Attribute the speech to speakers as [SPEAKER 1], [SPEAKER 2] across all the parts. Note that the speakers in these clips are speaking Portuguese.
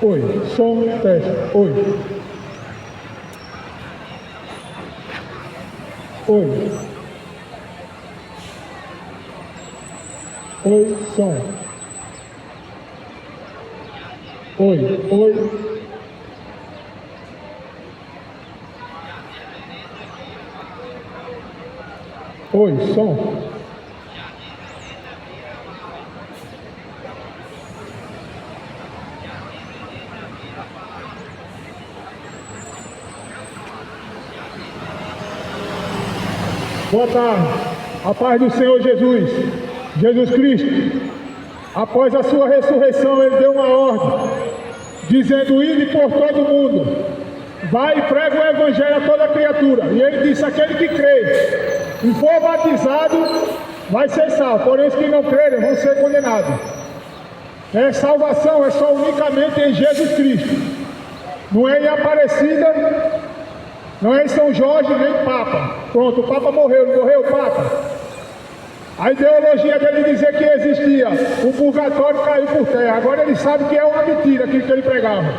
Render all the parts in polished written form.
[SPEAKER 1] Oi, som, teste. Oi. Oi. Oi, som. Oi, oi. Oi, som. Boa tarde, a paz do Senhor Jesus Cristo. Após a sua ressurreição, ele deu uma ordem, dizendo: ide por todo mundo, vai e prega o evangelho a toda criatura. E ele disse: aquele que crê e for batizado vai ser salvo, porém os que não crerem vão ser condenados. Salvação é só unicamente em Jesus Cristo, não é em Aparecida, não é em São Jorge, nem Papa. Pronto, o Papa morreu, não morreu o Papa? A ideologia dele dizer que existia o purgatório caiu por terra. Agora ele sabe que é uma mentira aquilo que ele pregava.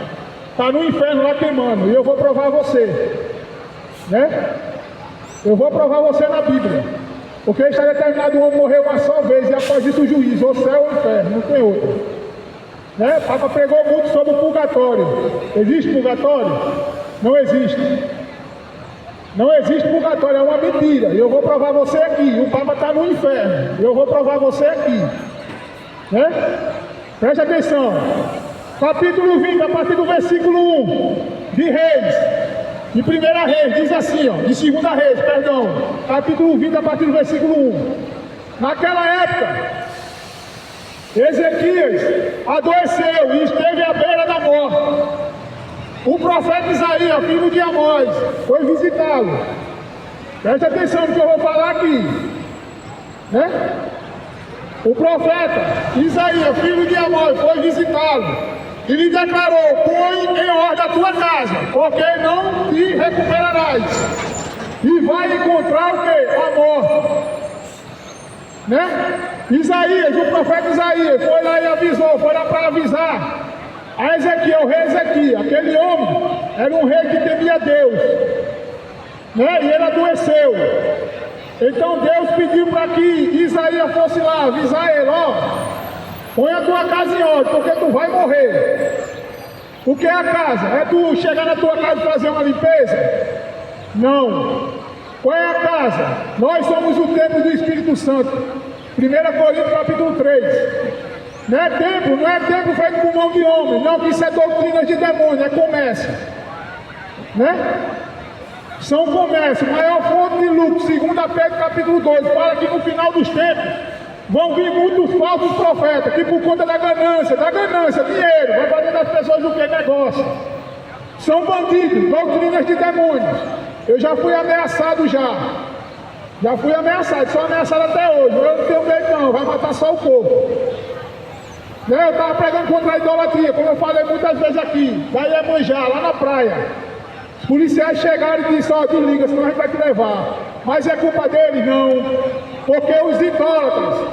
[SPEAKER 1] Está no inferno lá queimando, e eu vou provar você. Né? Eu vou provar você na Bíblia. Porque está determinado o homem morrer uma só vez, e após isso o juízo, ou céu ou inferno, não tem outro. Né? O Papa pregou muito sobre o purgatório. Existe purgatório? Não existe. Não existe purgatório, é uma mentira. E eu vou provar você aqui. O Papa está no inferno. E eu vou provar você aqui. Né? Preste atenção. Capítulo 20, a partir do versículo 1 de Reis. De 1 Reis, diz assim, ó. De 2 Reis, perdão. Capítulo 20, a partir do versículo 1. Naquela época, Ezequias adoeceu e esteve à beira da morte. O profeta Isaías, filho de Amós, foi visitá-lo. Preste atenção no que eu vou falar aqui. Né? O profeta Isaías, filho de Amós, foi visitá-lo e lhe declarou: põe em ordem a tua casa, porque não te recuperarás. E vai encontrar o quê? A morte. Né? Isaías, o profeta Isaías, foi lá e avisou, foi lá para avisar a Ezequiel, o rei Ezequiel. Aquele homem era um rei que temia Deus, né? E ele adoeceu. Então Deus pediu para que Isaías fosse lá avisar ele: ó, põe a tua casa em ordem, porque tu vai morrer. O que é a casa? É tu chegar na tua casa e fazer uma limpeza? Não. Qual é a casa? Nós somos o templo do Espírito Santo. 1 Coríntios capítulo 3. Não é templo feito por mão de homem, não, que isso é doutrina de demônio, é comércio. Né? São comércio, maior fonte de lucro. 2 Pedro capítulo 2, fala que no final dos tempos vão vir muitos falsos profetas, que por conta da ganância, dinheiro, vai fazer das pessoas o que? Negócio. São bandidos, doutrinas de demônios. Eu já fui ameaçado Já fui ameaçado, sou ameaçado até hoje. Eu não tenho medo não, vai matar só o corpo. Eu estava pregando contra a idolatria, como eu falei muitas vezes aqui, da Iemanjá, lá na praia. Os policiais chegaram e disseram: ó, desliga, senão a gente vai te levar. Mas é culpa deles? Não. Porque os idólatras,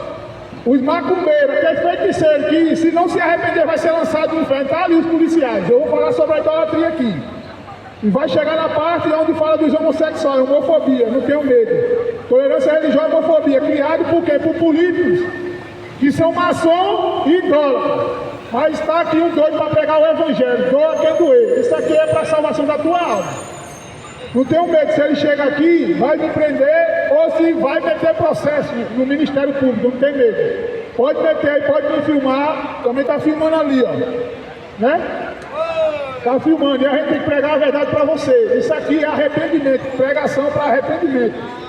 [SPEAKER 1] os macumbeiros, aqueles feiticeiros que se não se arrepender vai ser lançado no inferno, tá ali os policiais. Eu vou falar sobre a idolatria aqui. E vai chegar na parte onde fala dos homossexuais, homofobia, não tenho medo. Tolerância religiosa e homofobia, criado por quê? Por políticos que são maçom e idólatra. Mas está aqui um doido para pregar o evangelho, doa quem doer. Isso aqui é para a salvação da tua alma. Não tenho medo, se ele chega aqui, vai me prender ou se vai meter processo no Ministério Público, não tem medo. Pode meter aí, pode me filmar, também está filmando ali, ó. Né? Está filmando, e a gente tem que pregar a verdade para você. Isso aqui é arrependimento, pregação para arrependimento.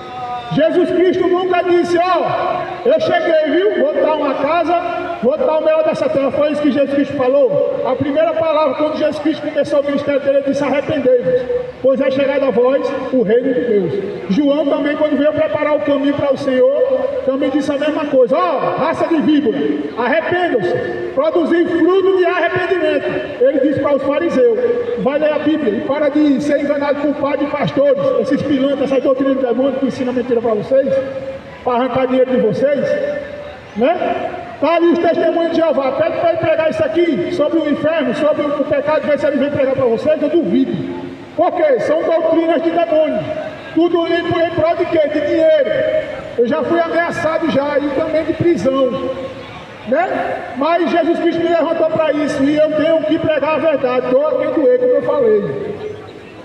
[SPEAKER 1] Jesus Cristo nunca disse: ó, eu cheguei, viu? Vou dar uma casa, vou dar o melhor dessa terra. Foi isso que Jesus Cristo falou. A primeira palavra, quando Jesus Cristo começou o ministério dele, ele disse: arrependei-vos, pois é chegado a vós o reino de Deus. João também, quando veio preparar o caminho para o Senhor, também disse a mesma coisa: ó, raça de víbora, arrependam-se, produzir fruto de arrependimento. Ele disse para os fariseus: vai ler a Bíblia e para de ser enganado por padres e pastores, esses pilantras, essas doutrinas do demônio que ensinam mentira para vocês, para arrancar dinheiro de vocês, né? Está ali os testemunhos de Jeová. Pede para ele pregar isso aqui, sobre o inferno, sobre o pecado, ver se ele vem pregar para vocês, eu duvido. Por quê? São doutrinas de demônio. Tudo em prol de quê? De dinheiro. Eu já fui ameaçado já, e também de prisão. Né? Mas Jesus Cristo me levantou para isso, e eu tenho que pregar a verdade, doa quem doer, como eu falei.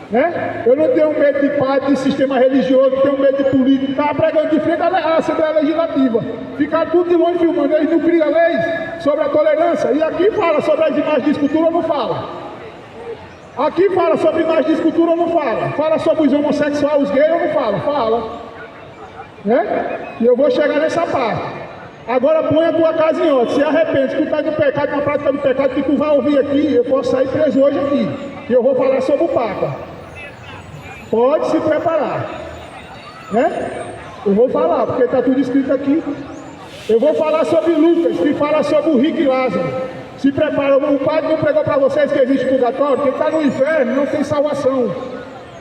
[SPEAKER 1] Né? Eu não tenho medo de padre, de sistema religioso, não tenho medo de político. Estava pregando de frente à Assembleia Legislativa. Ficaram tudo de longe filmando. Eles não criam leis sobre a tolerância. E aqui fala sobre as imagens de escultura, não fala. Aqui fala sobre imagens de escultura, não fala. Fala sobre os homossexuais, os gays, não fala. Fala. Né? E eu vou chegar nessa parte. Agora põe a tua casa em ordem. Se arrepende, se tu está no pecado, na prática do pecado, que tu vai ouvir aqui, eu posso sair preso hoje aqui. E eu vou falar sobre o Papa. Pode se preparar, né? Eu vou falar, porque está tudo escrito aqui. Eu vou falar sobre Lucas, que fala sobre o rico e Lázaro. Se prepara, o padre não pregou para vocês que existe purgatório. Quem está no inferno não tem salvação,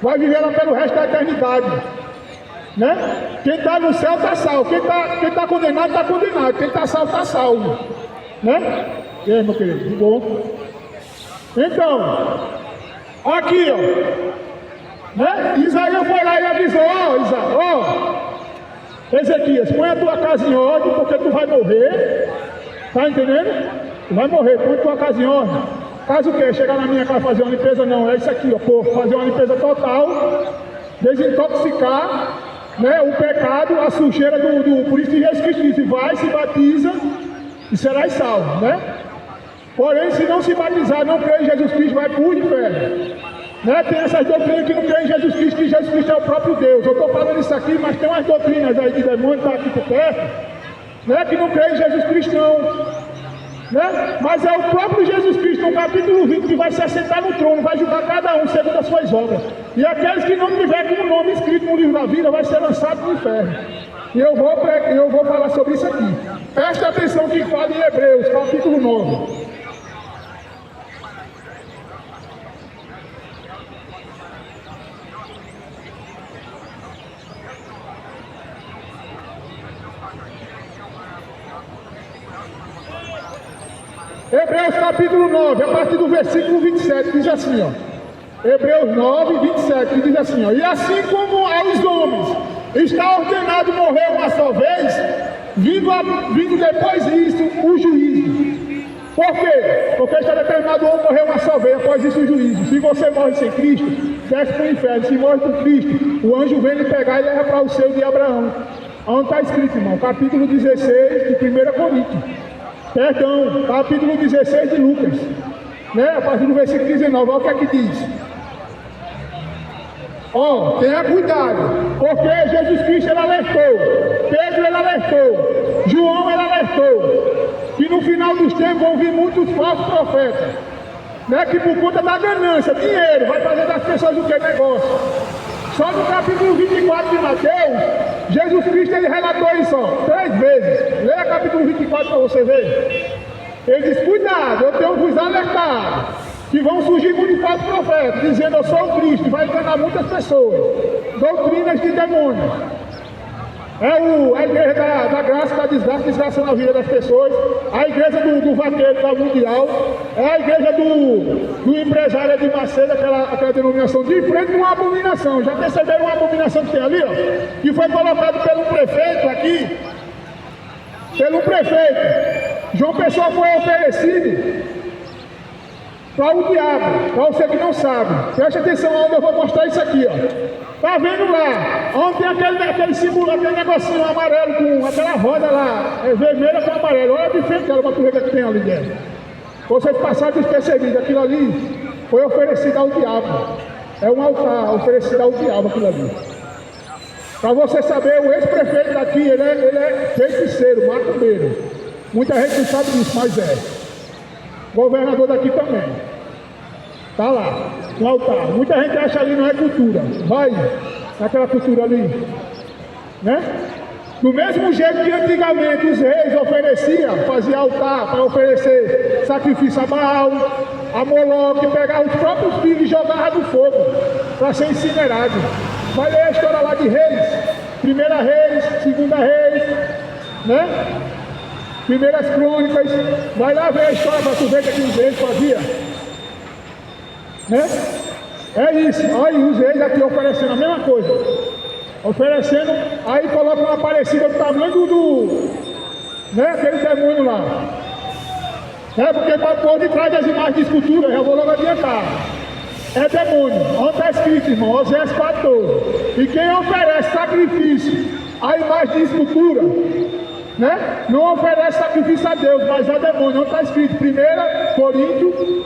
[SPEAKER 1] vai viver lá pelo resto da eternidade, né? Quem está no céu está salvo, quem tá condenado está condenado, quem está salvo está salvo, né? E aí, meu querido, de bom? Então, aqui, ó. Né? Isaías foi lá e avisou, Ezequias, põe a tua casa em ordem, porque tu vai morrer, tá entendendo? Tu vai morrer, põe a tua casa em ordem. Caso o quê? Chegar na minha casa fazer uma limpeza? Não, é isso aqui, ó, pô, fazer uma limpeza total, desintoxicar, né, o pecado, a sujeira por isso que Jesus Cristo disse, vai, se batiza e serás salvo, né? Porém, se não se batizar, não crê em Jesus Cristo, vai pro inferno. Né? Tem essas doutrinas que não creem em Jesus Cristo, que Jesus Cristo é o próprio Deus. Eu estou falando isso aqui, mas tem umas doutrinas aí de demônio que está aqui por perto, né? Que não creem em Jesus Cristo não. Né? Mas é o próprio Jesus Cristo, no capítulo 20, que vai se assentar no trono, vai julgar cada um segundo as suas obras. E aqueles que não tiverem com o nome escrito no livro da vida, vai ser lançado no inferno. E eu vou falar sobre isso aqui. Presta atenção que fala em Hebreus, capítulo 9. Hebreus capítulo 9, a partir do versículo 27, diz assim, ó. Hebreus 9, 27, diz assim, ó. E assim como aos homens está ordenado morrer uma só vez, vindo depois disso o juízo. Por quê? Porque está determinado o homem morrer uma só vez, após isso o juízo. Se você morre sem Cristo, desce para o inferno. Se morre com Cristo, o anjo vem lhe pegar e leva para o seio de Abraão. Onde está escrito, irmão? Capítulo 16 de 1 Coríntios. Perdão, capítulo 16 de Lucas, né? A partir do versículo 19, olha o que é que diz. Ó, tenha cuidado, porque Jesus Cristo ele alertou, Pedro ele alertou, João ele alertou, que no final dos tempos vão vir muitos falsos profetas, né? Que por conta da ganância, dinheiro, vai fazer das pessoas o que? Negócio. Só no capítulo 24 de Mateus, Jesus Cristo ele relatou isso, ó, 3 vezes. Leia capítulo 24 para você ver. Ele diz, cuidado, eu tenho vos alertado, que vão surgir muitos falsos profetas, dizendo eu sou o Cristo, e vai enganar muitas pessoas. Doutrinas de demônios. É a igreja da graça, da desgraça na vida das pessoas. A igreja do vaqueiro da mundial. É a igreja do empresário de Macedo, aquela denominação de frente de uma abominação. Já perceberam uma abominação que tem ali, ó? Que foi colocado pelo prefeito aqui. Pelo prefeito. João Pessoa foi oferecido para o diabo, para você que não sabe. Preste atenção onde eu vou mostrar isso aqui, ó. Tá vendo lá? Onde tem aquele símbolo, aquele negocinho amarelo com aquela roda lá, vermelha com amarelo. Olha de frente dela para tu ver o que tem ali dentro. Vocês passaram despercebido, aquilo ali foi oferecido ao diabo. É um altar oferecido ao diabo aquilo ali. Para você saber, o ex-prefeito daqui, ele é feiticeiro, macumbeiro. Muita gente não sabe disso, mas é. Governador daqui também. Tá lá, no altar. Muita gente acha ali não é cultura. Vai naquela cultura ali, né? Do mesmo jeito que antigamente os reis ofereciam, faziam altar para oferecer sacrifício a Baal, a Moloque, pegavam os próprios filhos e jogavam no fogo para ser incinerado. Vai ler a história lá de Reis, Primeira Reis, Segunda Reis, né? Primeiras Crônicas, vai lá ver a história para tu ver que aqueles reis fazia. Né? É isso, aí os reis aqui oferecendo a mesma coisa. Oferecendo, aí coloca uma parecida do tamanho né, aquele demônio lá. É porque para pôr de trás das imagens de escultura, já vou logo adiantar. É demônio. Onde está escrito, irmão? Oséias 14. E quem oferece sacrifício à imagem de escultura, né? Não oferece sacrifício a Deus, mas a demônio. Onde está escrito? 1 Coríntios,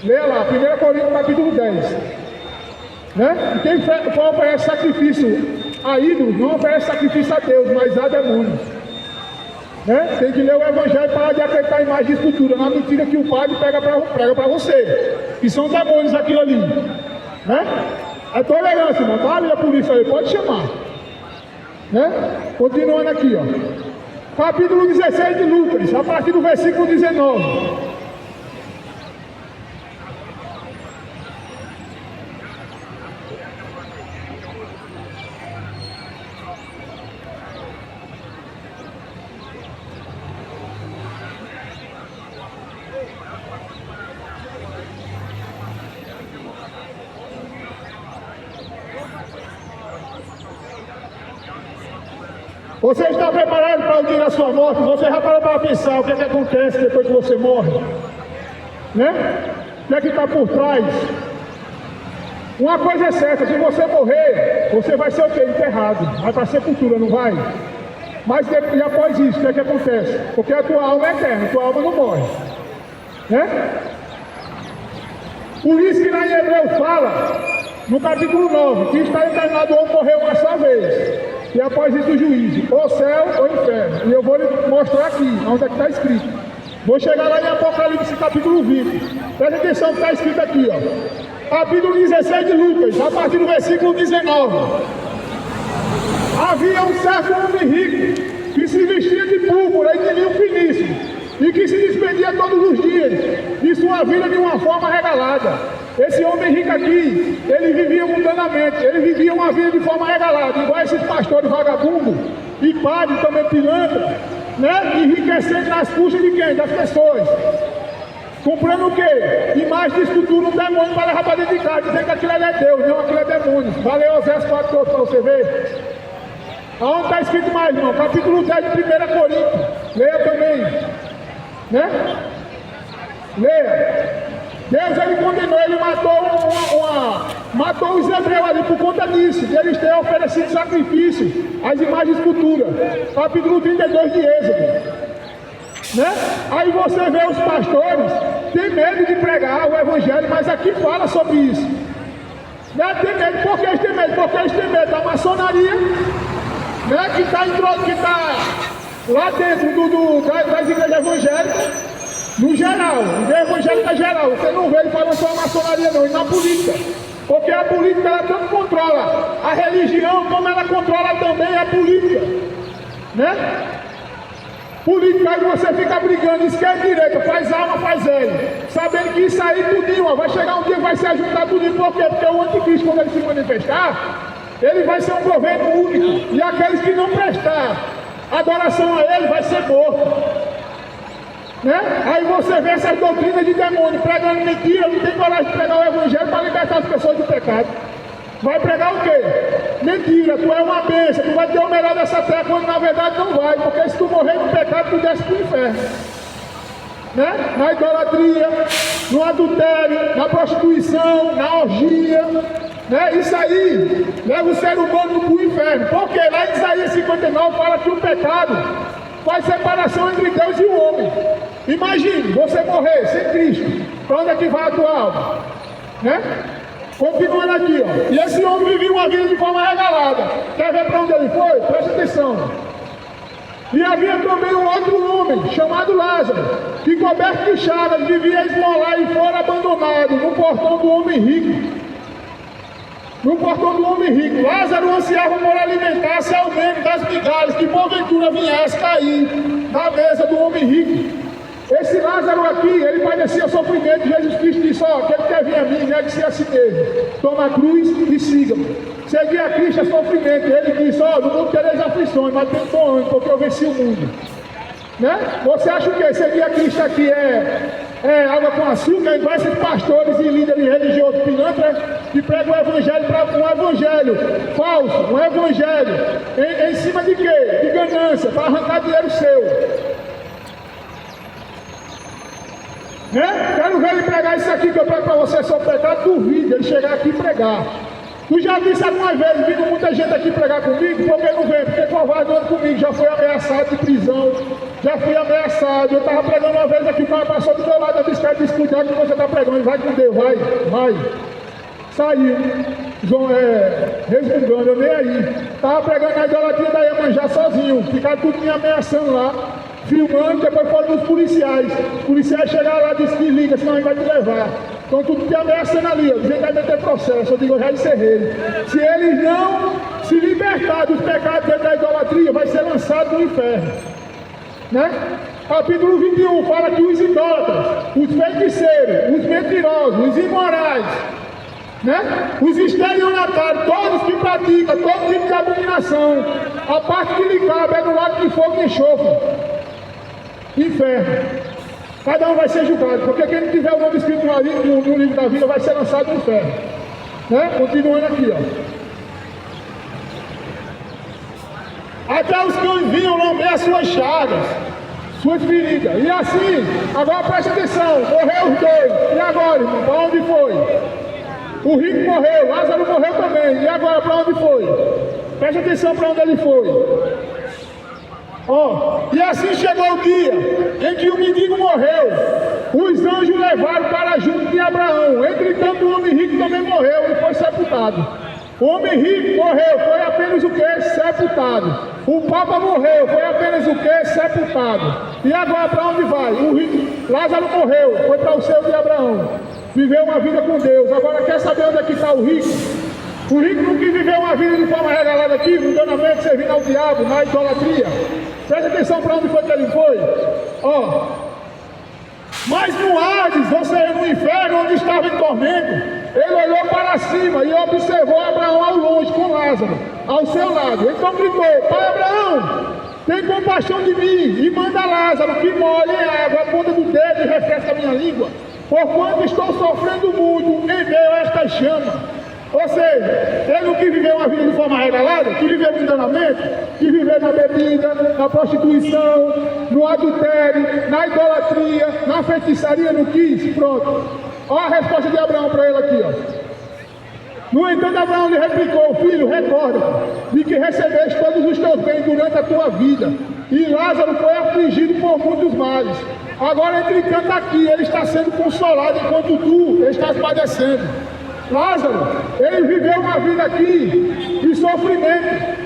[SPEAKER 1] leia lá, 1 Coríntios capítulo 10. Né? E quem oferece sacrifício a ídolos, não oferece sacrifício a Deus, mas a demônios. Né? Tem que ler o Evangelho para de acreditar em imagem de escultura, na mentira que o padre prega para você, que são demônios aquilo ali. Né? É tolerância, irmão, tá ali a polícia aí, pode chamar. Né? Continuando aqui, ó. Capítulo 16 de Lucas, a partir do versículo 19. Você está preparado para o dia da sua morte? Você já parou para pensar o que é que acontece depois que você morre? Né? O que é que está por trás? Uma coisa é certa, se você morrer, você vai ser o quê? Enterrado. Vai para a sepultura, não vai? Mas e após isso, o que é que acontece? Porque a tua alma é eterna, a tua alma não morre. Né? Por isso que lá em Hebreus fala, no capítulo 9, que está encarnado ou morreu uma só vez. E após isso o juízo, ou céu ou inferno. E eu vou lhe mostrar aqui, onde é que está escrito. Vou chegar lá em Apocalipse capítulo 20. Presta atenção que está escrito aqui, ó. Capítulo 16 de Lucas, a partir do versículo 19. Havia um certo homem rico, que se vestia de púrpura e de linho finíssimo, e que se despedia todos os dias de sua vida de uma forma regalada. Esse homem rico aqui, ele vivia mundanamente, ele vivia uma vida de forma regalada, igual esses pastores vagabundos e padres também pilantra, né? Enriquecendo nas custas de quem? Das pessoas. Comprando o quê? Imagem de escultura, um demônio para levar para dentro de casa, dizendo que aquilo é Deus, não, aquilo é demônio. Valeu, Oséias 4 para você ver. Aonde está escrito mais, irmão? Capítulo 10 de 1 Coríntios. Leia também. Né? Leia. Deus, ele condenou, ele matou os hebreus ali por conta disso, de eles terem oferecido sacrifício às imagens de escultura. Capítulo 32 de Êxodo. Né? Aí você vê os pastores, tem medo de pregar o evangelho, mas aqui fala sobre isso. Né? Tem medo, por que eles têm medo? Porque eles têm medo da maçonaria, né? que está lá dentro das igrejas evangélicas. No geral, igreja evangélica geral, você não vê ele falando só a maçonaria não, e na política. Porque a política ela tanto controla a religião, como ela controla também a política. Né? Política aí você fica brigando, esquerda e direita, faz alma, faz L. Sabendo que isso aí tudinho, ó, vai chegar um dia que vai se ajuntar tudinho, por quê? Porque o anticristo, quando ele se manifestar, ele vai ser um governo único. E aqueles que não prestar adoração a ele, vai ser morto. Né? Aí você vê essas doutrinas de demônio pregando mentira, não tem coragem de pregar o evangelho para libertar as pessoas do pecado. Vai pregar o quê? Mentira, tu é uma bênção, tu vai ter o melhor dessa terra, quando na verdade não vai, porque se tu morrer no pecado, tu desce para o inferno. Né? Na idolatria, no adultério, na prostituição, na orgia. Né? Isso aí leva o ser humano para o inferno. Porque lá em Isaías 59 fala que o pecado faz separação entre Deus e o homem. Imagine você morrer sem Cristo. Para onde é que vai a tua alma? Né? Continuando aqui, ó. E esse homem vivia uma vida de forma regalada. Quer ver para onde ele foi? Presta atenção. E havia também um outro homem, chamado Lázaro, que coberto de chagas vivia a esmolar e fora abandonado no portão do homem rico. No portão do homem rico, Lázaro ansiava por alimentar-se ao menos das migalhas que porventura viesse cair na mesa do homem rico. Esse Lázaro aqui, ele padecia sofrimento. Jesus Cristo disse: ó, aquele que quer vir a mim, negue-se a si mesmo, toma a cruz e siga-me. Seguir a Cristo é sofrimento. Ele disse: ó, no mundo tereis aflições, mas tem bom ânimo, porque eu venci o mundo. Né? Você acha o quê? Seguir a Cristo aqui é água com açúcar, igual esses pastores e líderes religiosos pilantras que pregam o evangelho para um evangelho falso, um evangelho em cima de quê? De ganância, para arrancar dinheiro seu. Né? Quero ver ele pregar isso aqui que eu prego para você sobre pecado, duvido ele chegar aqui e pregar. Tu já disse alguma vez, vindo muita gente aqui pregar comigo, por que não vem? Porque covarde anda comigo, já fui ameaçado de prisão, já fui ameaçado. Eu estava pregando uma vez aqui, o cara passou do meu lado, eu disse, cara, cuidado que você está pregando, ele vai com Deus, vai. Saiu, resmungando, eu nem aí. Estava pregando a idolatria da Iemanjá sozinho, ficaram tudo me ameaçando lá, filmando, depois foram os policiais. Os policiais chegaram lá e disseram, liga, senão ele vai te levar. Estão tudo te ameaçando ali, dizendo que vai meter processo. Eu digo, eu já encerrei. Se eles não se libertar dos pecados dentro da idolatria, vai ser lançado no inferno. Né? Capítulo 21 fala que os idólatras, os feiticeiros, os mentirosos, os imorais, né? Os estelionatários, todos que praticam todo tipo de abominação, a parte que lhe cabe é do lado de fogo e enxofre. Inferno. Cada um vai ser julgado, porque quem não tiver o nome escrito no livro da vida vai ser lançado no inferno. Né? Continuando aqui, ó. Até os cães vinham lamber as suas chagas, suas feridas. E assim, agora preste atenção, morreu os dois. E agora, irmão, para onde foi? O rico morreu, Lázaro morreu também. E agora, para onde foi? Preste atenção para onde ele foi. E assim chegou o dia em que o mendigo morreu, os anjos levaram para junto de Abraão. Entretanto, o homem rico também morreu e foi sepultado. O homem rico morreu, foi apenas o que? Sepultado. O Papa morreu, foi apenas o que? Sepultado. E agora para onde vai? O rico, Lázaro morreu, foi para o seio de Abraão. Viveu uma vida com Deus. Agora quer saber onde é que está o rico? O rico não quis viver uma vida de forma regalada aqui, mundanamente, servindo ao diabo, na idolatria. Preste atenção para onde foi que ele foi. Mas no Hades, ou seja, no inferno, onde estava em tormento, ele olhou para cima e observou Abraão ao longe, com Lázaro, ao seu lado. Então gritou, pai Abraão, tem compaixão de mim e manda Lázaro que molhe em água a ponta do dedo e refresca a minha língua, porquanto estou sofrendo muito em meio a estas chamas. Ou seja, ele não quis viver uma vida de forma regalada, que viveu mundanamente, que viveu na bebida, na prostituição, no adultério, na idolatria, na feitiçaria, não quis, pronto. Olha a resposta de Abraão para ele aqui, No entanto, Abraão lhe replicou, filho, recorda-te de que recebeste todos os teus bens durante a tua vida, e Lázaro foi afligido por muitos males. Agora, entretanto, aqui ele está sendo consolado enquanto tu estás padecendo. Lázaro, ele viveu uma vida aqui de sofrimento.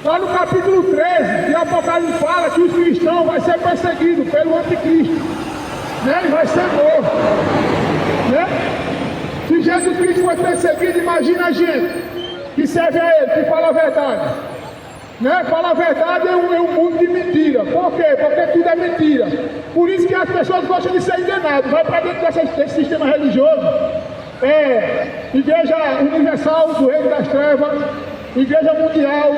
[SPEAKER 1] Lá no capítulo 13 de Apocalipse fala que os cristãos vão ser perseguidos pelo anticristo, né? E vai ser morto, né? Se Jesus Cristo foi perseguido, imagina a gente que serve a ele, que fala a verdade, né? Fala a verdade é um mundo de mentira. Por quê? Porque tudo é mentira. Por isso que as pessoas gostam de ser enganadas. Vai para dentro desse sistema religioso. Igreja Universal do Reino das Trevas, Igreja Mundial,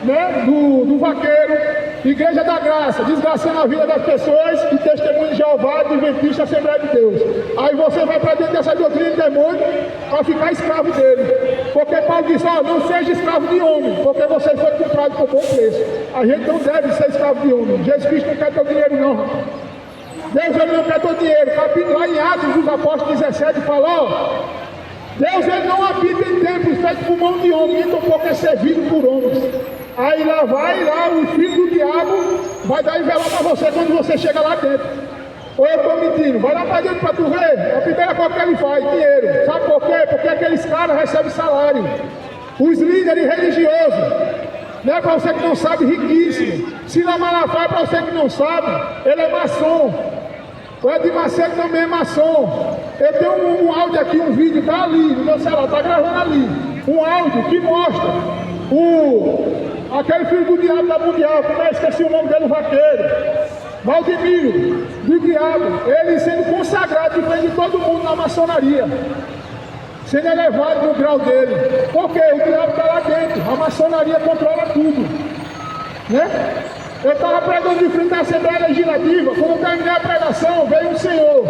[SPEAKER 1] né, do Vaqueiro, Igreja da Graça, desgraçando a vida das pessoas, e Testemunho de Jeová, Adventista, Assembleia de Deus. Aí você vai para dentro dessa doutrina de demônio para ficar escravo dele. Porque Paulo disse, não seja escravo de homem, porque você foi comprado por bom preço. A gente não deve ser escravo de homem. Jesus Cristo não quer teu dinheiro não. Deus ele não quer teu dinheiro. Capítulo lá em Atos dos Apóstolos 17 fala, Deus ele não habita em templos feitos por mão de homem, nem tampouco é servido por homens. Aí lá o filho do diabo vai dar envelope para você quando você chega lá dentro. Ou eu estou mentindo? Vai lá para dentro para tu ver. A primeira coisa que ele faz, dinheiro. Sabe por quê? Porque aqueles caras recebem salário. Os líderes religiosos, né? Para você que não sabe, riquíssimo. Sila Malafaia, para você que não sabe, ele é maçom. O Ed Macedo também é maçom. Eu tenho um áudio aqui, um vídeo, tá ali no meu celular, tá gravando ali. Um áudio que mostra aquele filho do diabo da Mundial, como eu esqueci o nome dele, o Vaqueiro, Valdemiro, do diabo, ele sendo consagrado de frente de todo mundo na maçonaria, sendo elevado no grau dele. Porque o diabo está lá dentro, a maçonaria controla tudo, né? Eu estava pregando de frente à Assembleia Legislativa. Quando eu terminei a pregação, veio um senhor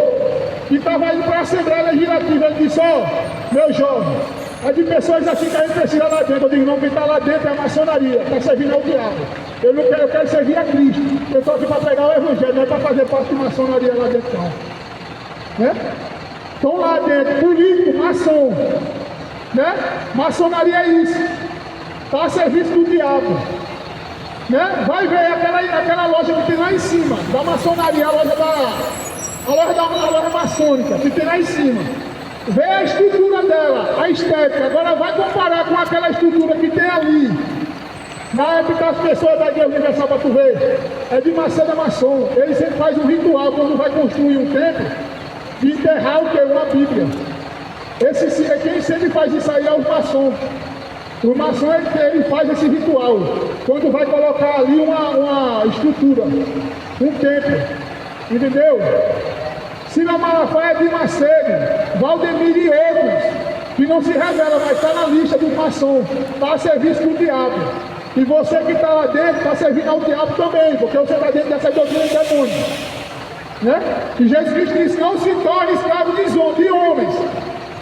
[SPEAKER 1] que estava indo para a Assembleia Legislativa. Ele disse: ó, meu jovem, é de pessoas assim que a gente precisa lá dentro. Eu digo: não, quem está lá dentro é a maçonaria, está servindo ao diabo. Eu não quero, eu quero servir a Cristo. Eu estou aqui para pregar o Evangelho, não é para fazer parte de maçonaria lá dentro, não. Né? Estão lá dentro, político, maçom. Né? Maçonaria é isso. Está a serviço do diabo. Né? Vai ver aquela loja que tem lá em cima, da maçonaria, a loja maçônica, que tem lá em cima. Vê a estrutura dela, a estética. Agora vai comparar com aquela estrutura que tem ali. Na época as pessoas da Igreja Universal, para tu ver, é de maçã maçom. Ele sempre faz um ritual quando vai construir um templo, de enterrar o que? Uma Bíblia. Quem sempre faz isso aí é os maçons. O maçom ele faz esse ritual, quando vai colocar ali uma estrutura, um templo, entendeu? Sina Malafaia de Macedo, Valdemir e outros, que não se revela, mas está na lista do maçom, está a serviço do diabo. E você que está lá dentro, está servindo ao diabo também, porque você está dentro dessa doutrina de demônio. Né? E Jesus Cristo disse: não se torne escravo de homens.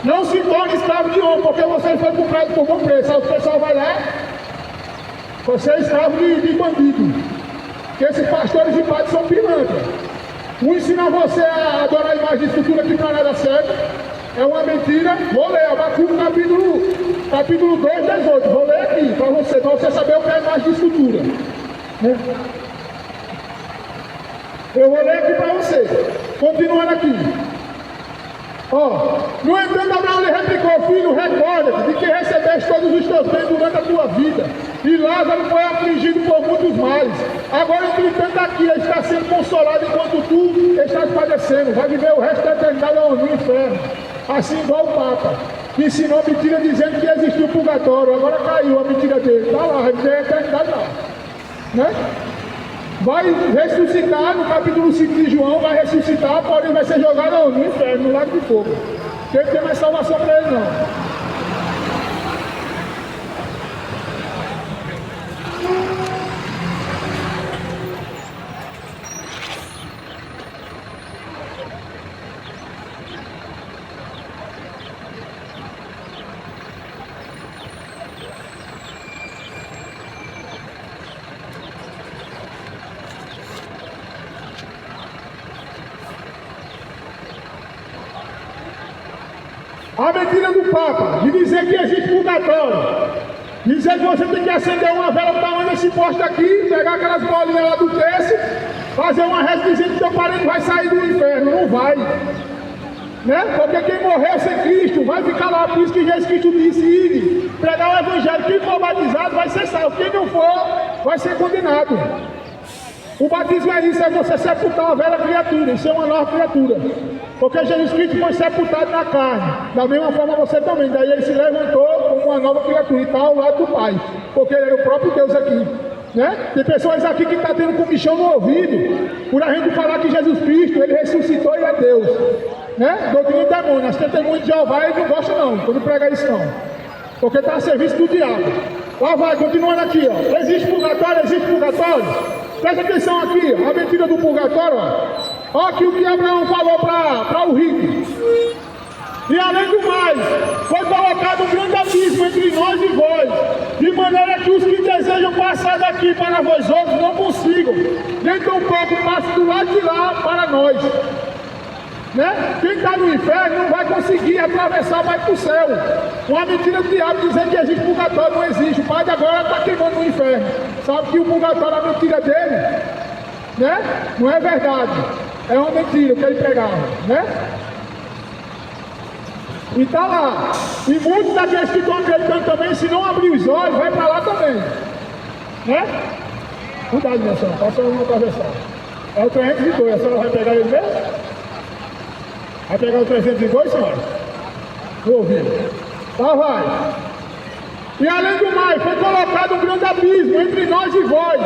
[SPEAKER 1] Não se torne escravo de homem, porque você foi comprado por bom preço. Aí o pessoal vai lá, você é escravo de bandido. Porque esses pastores e padres são pilantras. Um ensina você a adorar a imagem de escultura que para nada serve. É uma mentira. Vou ler, Abacuque capítulo 2, 18. Vou ler aqui para você saber o que é a imagem de escultura. Né? Eu vou ler aqui para você. Continuando aqui. Ó, no entanto, Abraão lhe replicou: filho, recorda-te de que recebeste todos os teus bens durante a tua vida, e Lázaro foi afligido por muitos males. Agora, entretanto, aqui ele está sendo consolado enquanto tu estás padecendo. Vai viver o resto da eternidade no inferno. Assim igual o Papa, que ensinou mentira dizendo que existiu o purgatório. Agora caiu a mentira dele. Está lá, vai viver a eternidade lá. Né? Vai ressuscitar, no capítulo 5 de João, vai ressuscitar, porém vai ser jogado no inferno, no lago de fogo. Porque não tem mais salvação para ele, não. A mentira do Papa, de dizer que existe purgatório, dizer que você tem que acender uma vela do tamanho desse poste aqui, pegar aquelas bolinhas lá do terço, fazer uma reza dizendo que teu parente vai sair do inferno. Não vai. Né? Porque quem morreu sem Cristo vai ficar lá. Por isso que Jesus Cristo disse: ide, pregar o Evangelho. Quem for batizado vai ser salvo, quem não for vai ser condenado. O batismo é isso, é você sepultar uma velha criatura, isso é uma nova criatura. Porque Jesus Cristo foi sepultado na carne, da mesma forma você também. Daí ele se levantou como uma nova criatura e está ao lado do Pai, porque ele era o próprio Deus aqui. Né? Tem pessoas aqui que estão tendo comichão no ouvido, por a gente falar que Jesus Cristo, ele ressuscitou e é Deus. Né? Doutrina de demônio, as testemunhas de Jeová, ele não gosta não, quando prega isso não. Porque está a serviço do diabo. Lá vai, continuando aqui, ó. Existe purgatório, existe purgatório. Presta atenção aqui, a mentira do purgatório, ó. Olha aqui o que Abraão falou para o rico. E além do mais, foi colocado um grande abismo entre nós e vós, de maneira que os que desejam passar daqui para vós outros não consigam, nem tão pouco passe do lado de lá para nós. Né? Quem está no inferno não vai conseguir atravessar, vai para o céu. Uma mentira do diabo dizer que existe purgatório, não existe. O padre agora está queimando no inferno. Sabe que o purgatório é a mentira dele? Né? Não é verdade. É uma mentira que ele pregava. Né? E está lá. E muitos daqueles que estão acreditando também, se não abrir os olhos, vai para lá também. Né? Cuidado, minha senhora, passa uma atravessar. É o 302, a senhora vai pegar ele mesmo? Vai pegar o 302, senhora? Vou ouvir. Tá, vai. E além do mais, foi colocado um grande abismo entre nós e vós,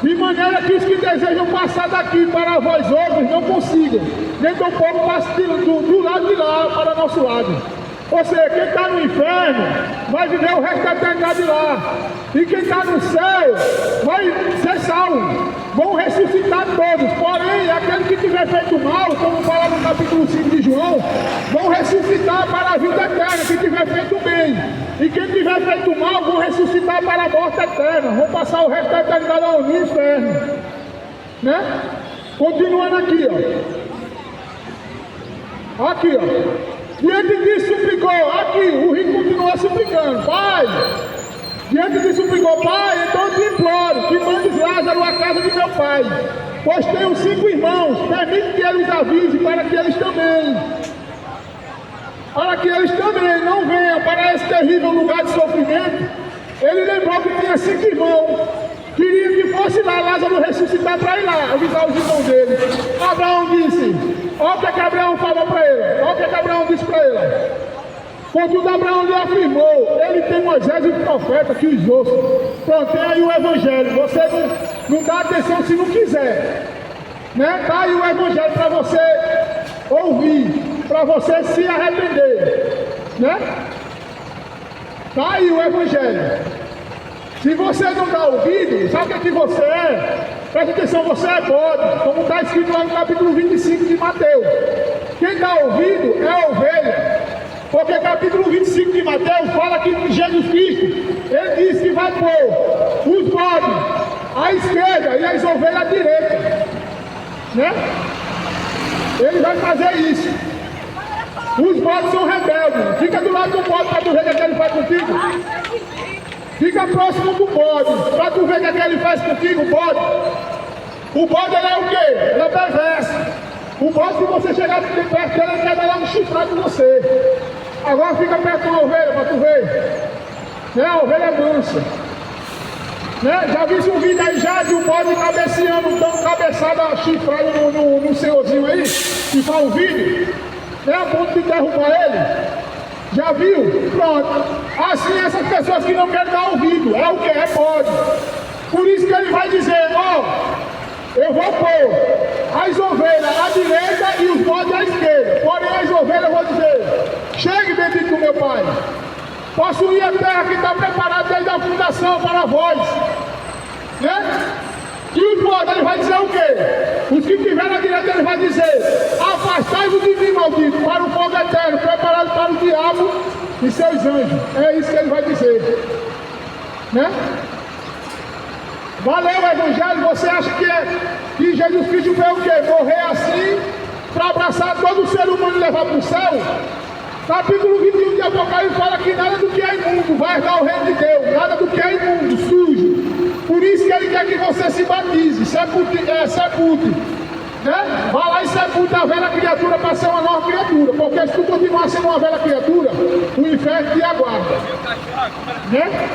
[SPEAKER 1] de maneira que os que desejam passar daqui para vós outros não consigam, nem tão pouco passem do lado de lá para nosso lado. Ou seja, quem está no inferno vai viver o resto da eternidade lá. E quem está no céu vai ser salvo. vão ressuscitar todos, porém, aquele que tiver feito mal, como fala no capítulo 5 de João, vão ressuscitar para a vida eterna, que tiver feito bem, e quem tiver feito mal, vão ressuscitar para a morte eterna, vão passar o resto da eternidade no inferno, né? Continuando aqui, ó. Aqui, ó. Diante disso suplicou, aqui, o rico continua suplicando, Pai. Diante disso suplicou, Pai, então eu te imploro que mandes Lázaro à casa de meu pai, pois tenho 5 irmãos, permite que ele os avise para que eles também não venham para esse terrível lugar de sofrimento. Ele lembrou que tinha 5 irmãos, queria que fosse lá Lázaro ressuscitar para ir lá, avisar os irmãos dele. Abraão disse, olha o que Abraão falou para ele, olha o que Abraão disse para ele. Contudo, Abraão lhe afirmou, ele tem Moisés e o profeta que os ouçam. Pronto, tem aí o evangelho, você não dá atenção se não quiser, né? Tá aí o evangelho para você ouvir, para você se arrepender, né? Tá aí o evangelho. Se você não dá ouvido, sabe o que você é? Presta atenção, você é bode, como está escrito lá no capítulo 25 de Mateus. Quem dá ouvido é ovelha. Porque capítulo 25 de Mateus fala que Jesus Cristo, ele disse que vai pôr os bodes à esquerda e as ovelhas à direita, né? Ele vai fazer isso. Os bodes são rebeldes. Fica do lado do bode para tu ver o que ele faz contigo. Fica próximo do bode para tu ver o que ele faz contigo, o bode. O bode, ele é o quê? Ele é perverso. O bode, se você chegar perto dele, ele quer dar logo chifrado em você. Agora fica perto da ovelha para tu ver. Né? A ovelha é mansa. Né? Já vi um vídeo aí já de um bode cabeceando, dando cabeçada chifrada no senhorzinho aí, que faz um vídeo, né? A ponto de derrubar ele. Já viu? Pronto. Assim essas pessoas que não querem dar ouvido, é o que? É bode. Por isso que ele vai dizer, ó, eu vou pôr as ovelhas à direita e os bodes à esquerda. Porém as ovelhas eu vou dizer, chegue bendito do meu Pai. Possuir a terra que está preparada desde a fundação para vós. Né? E os bodes, ele vai dizer o quê? Os que estiverem à direita, ele vai dizer, afastai-vos de mim, maldito, para o fogo eterno, preparado para o diabo e seus anjos. É isso que ele vai dizer. Né? Valeu o evangelho, você acha que Jesus Cristo veio o quê? Morrer assim, para abraçar todo ser humano e levar para o céu? Capítulo 21 de Apocalipse fala que nada do que é imundo vai herdar o reino de Deus, nada do que é imundo, sujo. Por isso que ele quer que você se batize, sepulte, né? Vá lá e sepulte a velha criatura para ser uma nova criatura, porque se tu continuar sendo uma velha criatura, o inferno te aguarda, né?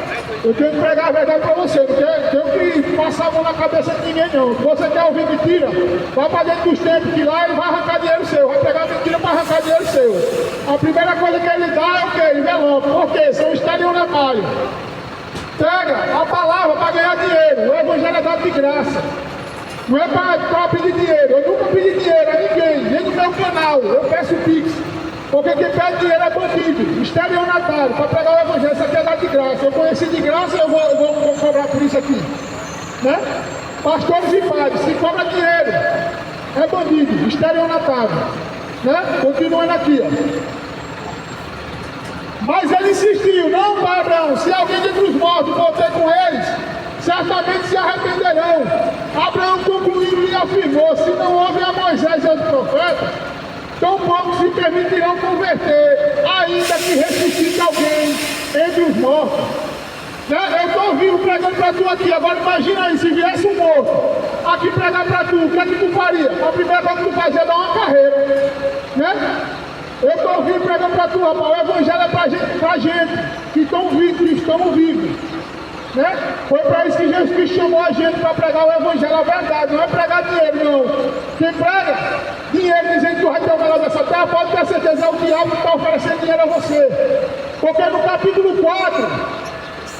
[SPEAKER 1] Eu tenho que pregar a verdade para você, não tenho que passar a mão na cabeça de ninguém não. Se você quer ouvir mentira, vá para dentro dos tempos, que lá ele vai arrancar dinheiro seu, vai pegar mentira para arrancar dinheiro seu. A primeira coisa que ele dá é o quê? Envelope, porque são estelionatários. Pega a palavra para ganhar dinheiro, o evangelho é dado de graça. Não é para pedir dinheiro, eu nunca pedi dinheiro a ninguém, nem no meu canal, eu peço Pix. Porque quem pede dinheiro é bandido, estelionatário, para pegar o evangelho, isso aqui é dado de graça. Eu conheci de graça, eu vou cobrar por isso aqui. Né? Pastores e padres, se cobra dinheiro, é bandido, estelionatário. Né? Continuando aqui, ó. Mas ele insistiu, não, pai Abraão, se alguém dentre os mortos for ter com eles, certamente se arrependerão. Abraão concluiu e afirmou, se não houve a Moisés e aos profetas, tão poucos se permitirão converter, ainda que ressuscite alguém entre os mortos. Né? Eu estou ouvindo pregando para tu aqui, agora imagina aí, se viesse um morto aqui pregar para tu, o que é que tu faria? A primeira coisa que tu fazia é dar uma carreira. Né? Eu estou ouvindo pregando para tu, rapaz, o evangelho é para gente que estamos vivos. Né? Foi para isso que Jesus Cristo chamou a gente para pregar o evangelho, a verdade, não é pregar dinheiro, não. Quem prega dinheiro dizendo que tu vai ter o melhor dessa terra, pode ter certeza, é o diabo que está oferecendo dinheiro a você. Porque no capítulo 4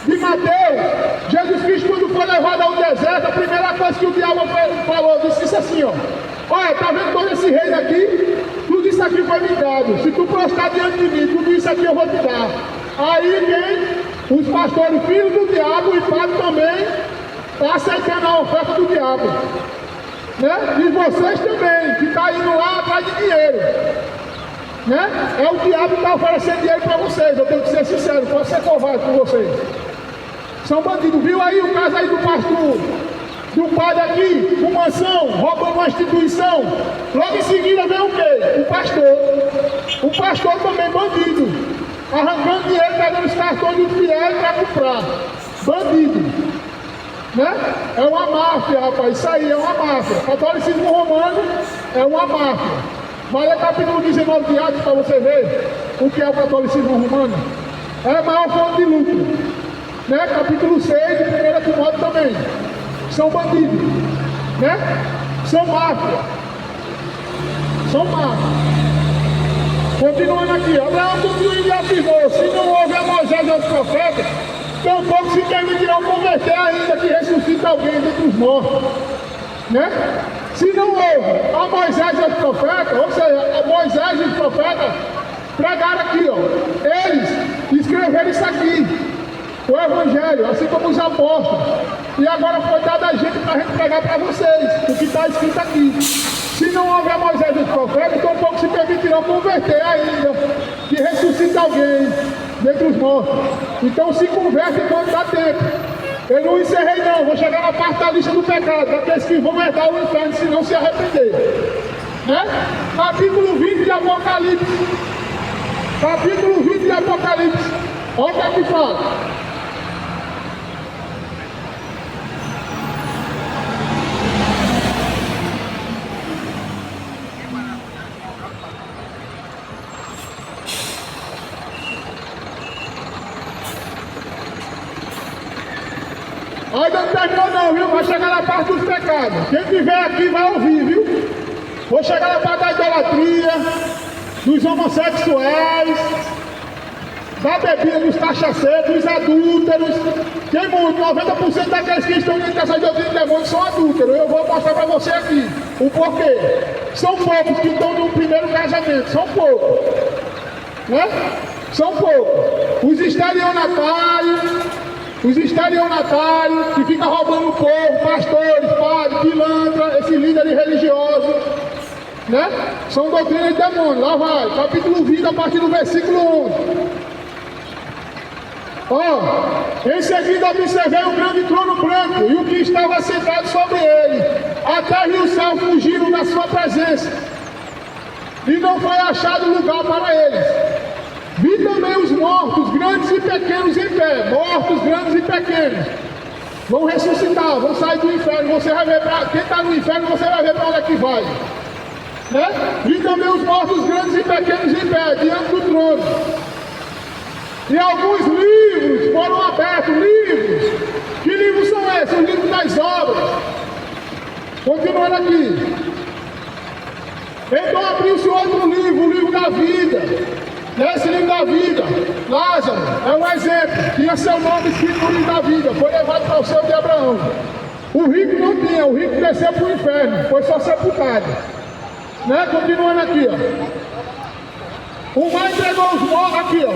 [SPEAKER 1] de Mateus, Jesus Cristo, quando foi levado ao deserto, a primeira coisa que o diabo falou, disse assim, ó, olha, tá vendo todo esse reino aqui? Tudo isso aqui foi me dado. Se tu prostrar diante de mim, tudo isso aqui eu vou te dar. Aí vem os pastores, filhos do diabo, e padre também, está aceitando a oferta do diabo. Né? E vocês também, que estão indo lá atrás de dinheiro. Né? É o diabo que está oferecendo dinheiro para vocês. Eu tenho que ser sincero, posso ser covarde com vocês. São bandidos. Viu aí o caso aí do pastor, do padre aqui, com mansão, roubando uma instituição. Logo em seguida vem o quê? O pastor. O pastor também bandido. Arrancando dinheiro, pegando os cartões do fiel para comprar. Bandido. Né? É uma máfia, rapaz. Isso aí é uma máfia. O catolicismo romano é uma máfia. Vai ler capítulo 19 de Atos para você ver o que é o catolicismo romano. É a maior fonte de lucro. Né? Capítulo 6 de 1 Timóteo também. São bandidos. Né? São máfia. São máfia. Continuando aqui. Abraão concluiu e afirmou: se não houve a Moisés e aos profetas, tampouco se permitirão converter ainda que ressuscita alguém dentre os mortos. Né? Se não houve a Moisés e os profetas, ou seja, a Moisés e os profetas pregaram aqui, ó. Eles escreveram isso aqui, o Evangelho, assim como os apóstolos. E agora foi dado a gente para a gente pregar para vocês, o que está escrito aqui. Se não houve a Moisés e os profetas, tampouco se permitirão converter ainda que ressuscita alguém dentre os mortos. Então se converte enquanto dá tempo. Eu não encerrei não, vou chegar na parte da lista do pecado, daqueles que vão herdar o inferno se não se arrepender. Né? Capítulo 20 de Apocalipse. Capítulo 20 de Apocalipse. Olha o que aqui fala. Ainda não terminou não, viu? Vai chegar na parte dos pecados. Quem tiver aqui vai ouvir, viu? Vou chegar na parte da idolatria, dos homossexuais, da bebida, dos cachaceiros, dos adúlteros. Tem muito, 90% daqueles que estão dentro dessa doutrina de demônios são adúlteros. Eu vou mostrar para você aqui o porquê. São poucos que estão no primeiro casamento, são poucos. Né? São poucos. Os estelionatários que ficam roubando o povo, pastores, padres, pilantra, esses líderes religiosos, né? São doutrinas de demônio. Lá vai, capítulo 20, a partir do versículo 11. Ó, em seguida observei um grande trono branco e o que estava sentado sobre ele. A terra e o céu fugiram da sua presença e não foi achado lugar para eles. Vi também os mortos, grandes e pequenos em pé. Mortos, grandes e pequenos. Vão ressuscitar, vão sair do inferno. Você vai ver para quem está no inferno, você vai ver para onde é que vai. Né? Vi também os mortos, grandes e pequenos em pé, diante do trono. E alguns livros foram abertos. Livros. Que livros são esses? Os livros das obras. Continuando aqui. Então abriu-se outro livro, o livro da vida. Nesse livro da vida, Lázaro é um exemplo, tinha seu nome escrito no livro da vida, foi levado para o céu de Abraão. O rico não tinha, o rico desceu para o inferno, foi só sepultado. Né? Continuando aqui, ó. O mar entregou os mortos, aqui, ó.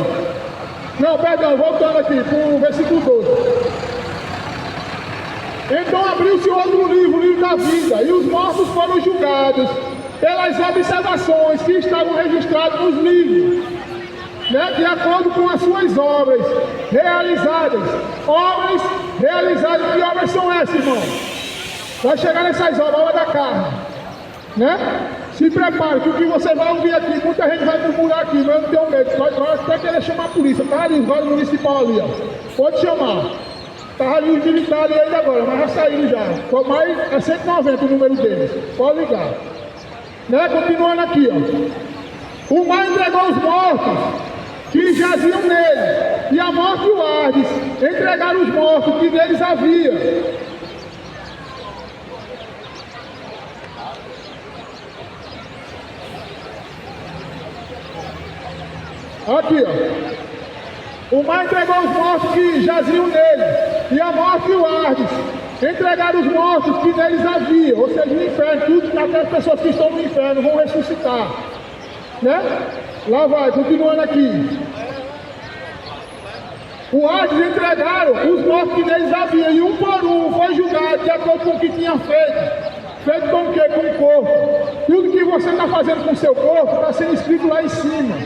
[SPEAKER 1] Não, perdão, voltando aqui, para o versículo 12. Então abriu-se outro livro, o livro da vida, e os mortos foram julgados pelas observações que estavam registradas nos livros. Né, de acordo com as suas obras realizadas. Obras realizadas, que obras são essas, irmão? Vai chegar nessas obras, obra da carne. Né? Se prepare, que o que você vai ouvir aqui, muita gente vai murmurar aqui, mas eu não tenho medo. Nós até querer chamar a polícia, tá ali, o guarda municipal ali, ó. Pode chamar. Tá ali os militares ainda agora, mas já saíram já. Mas é 190 o número deles. Pode ligar. Né? Continuando aqui, ó. O mar entregou os mortos que jaziam nele, e a morte e o Hades entregaram os mortos que neles havia. Aqui, ó. O mar entregou os mortos que jaziam nele, e a morte e o Hades entregaram os mortos que neles havia, ou seja, no inferno, tudo, até as pessoas que estão no inferno vão ressuscitar. Né? Lá vai, continuando aqui. O Hades entregaram os mortos que neles havia, e um por um foi julgado acordo com o que tinha feito. Feito com o quê? Com o corpo. Tudo que você está fazendo com o seu corpo está sendo escrito lá em cima.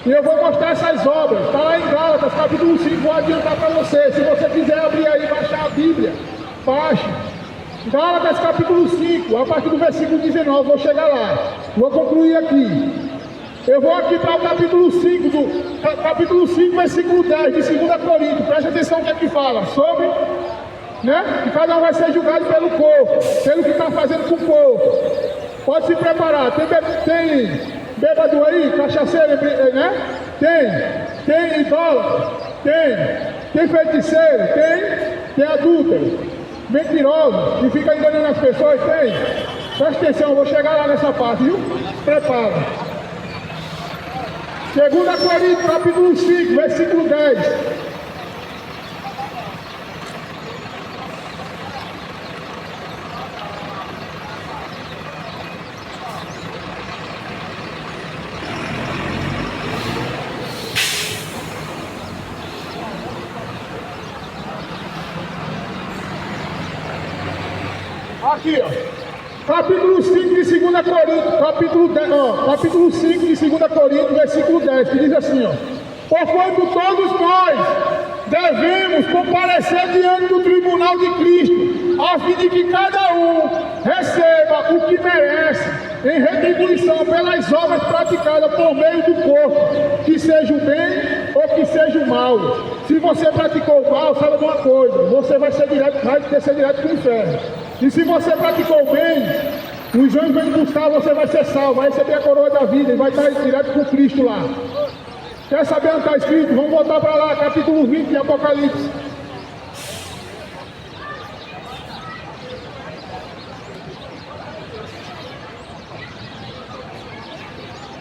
[SPEAKER 1] E eu vou mostrar essas obras. Está lá em Gálatas, capítulo 5, vou adiantar para você. Se você quiser abrir aí e baixar a Bíblia, baixe. Gálatas, capítulo 5, a partir do versículo 19, vou chegar lá. Vou concluir aqui. Eu vou aqui para o capítulo 5, versículo 10 de 2 Coríntios. Preste atenção o que é que fala. Sobre, né? Que cada um vai ser julgado pelo corpo, pelo que está fazendo com o corpo. Pode se preparar. Tem bêbado aí, cachaceiro, né? Tem idólatra, tem feiticeiro, tem adúltero, mentiroso, que fica enganando as pessoas, tem. Presta atenção, eu vou chegar lá nessa parte, viu? Prepara. 2 Coríntios, capítulo 5, versículo 10. Aqui, ó. Capítulo 5 de 2 Coríntios, capítulo 5 de 2 Coríntios, versículo 10, que diz assim, ó. Porquanto todos nós devemos comparecer diante do tribunal de Cristo, a fim de que cada um receba o que merece, em retribuição pelas obras praticadas por meio do corpo, que seja o bem ou que seja o mal. Se você praticou o mal, saiba de uma coisa, você vai ser direto para o inferno. E se você praticou bem, os anjos vão buscar, você vai ser salvo, vai receber a coroa da vida e vai estar direto com Cristo lá. Quer saber onde está escrito? Vamos voltar para lá, capítulo 20 de Apocalipse.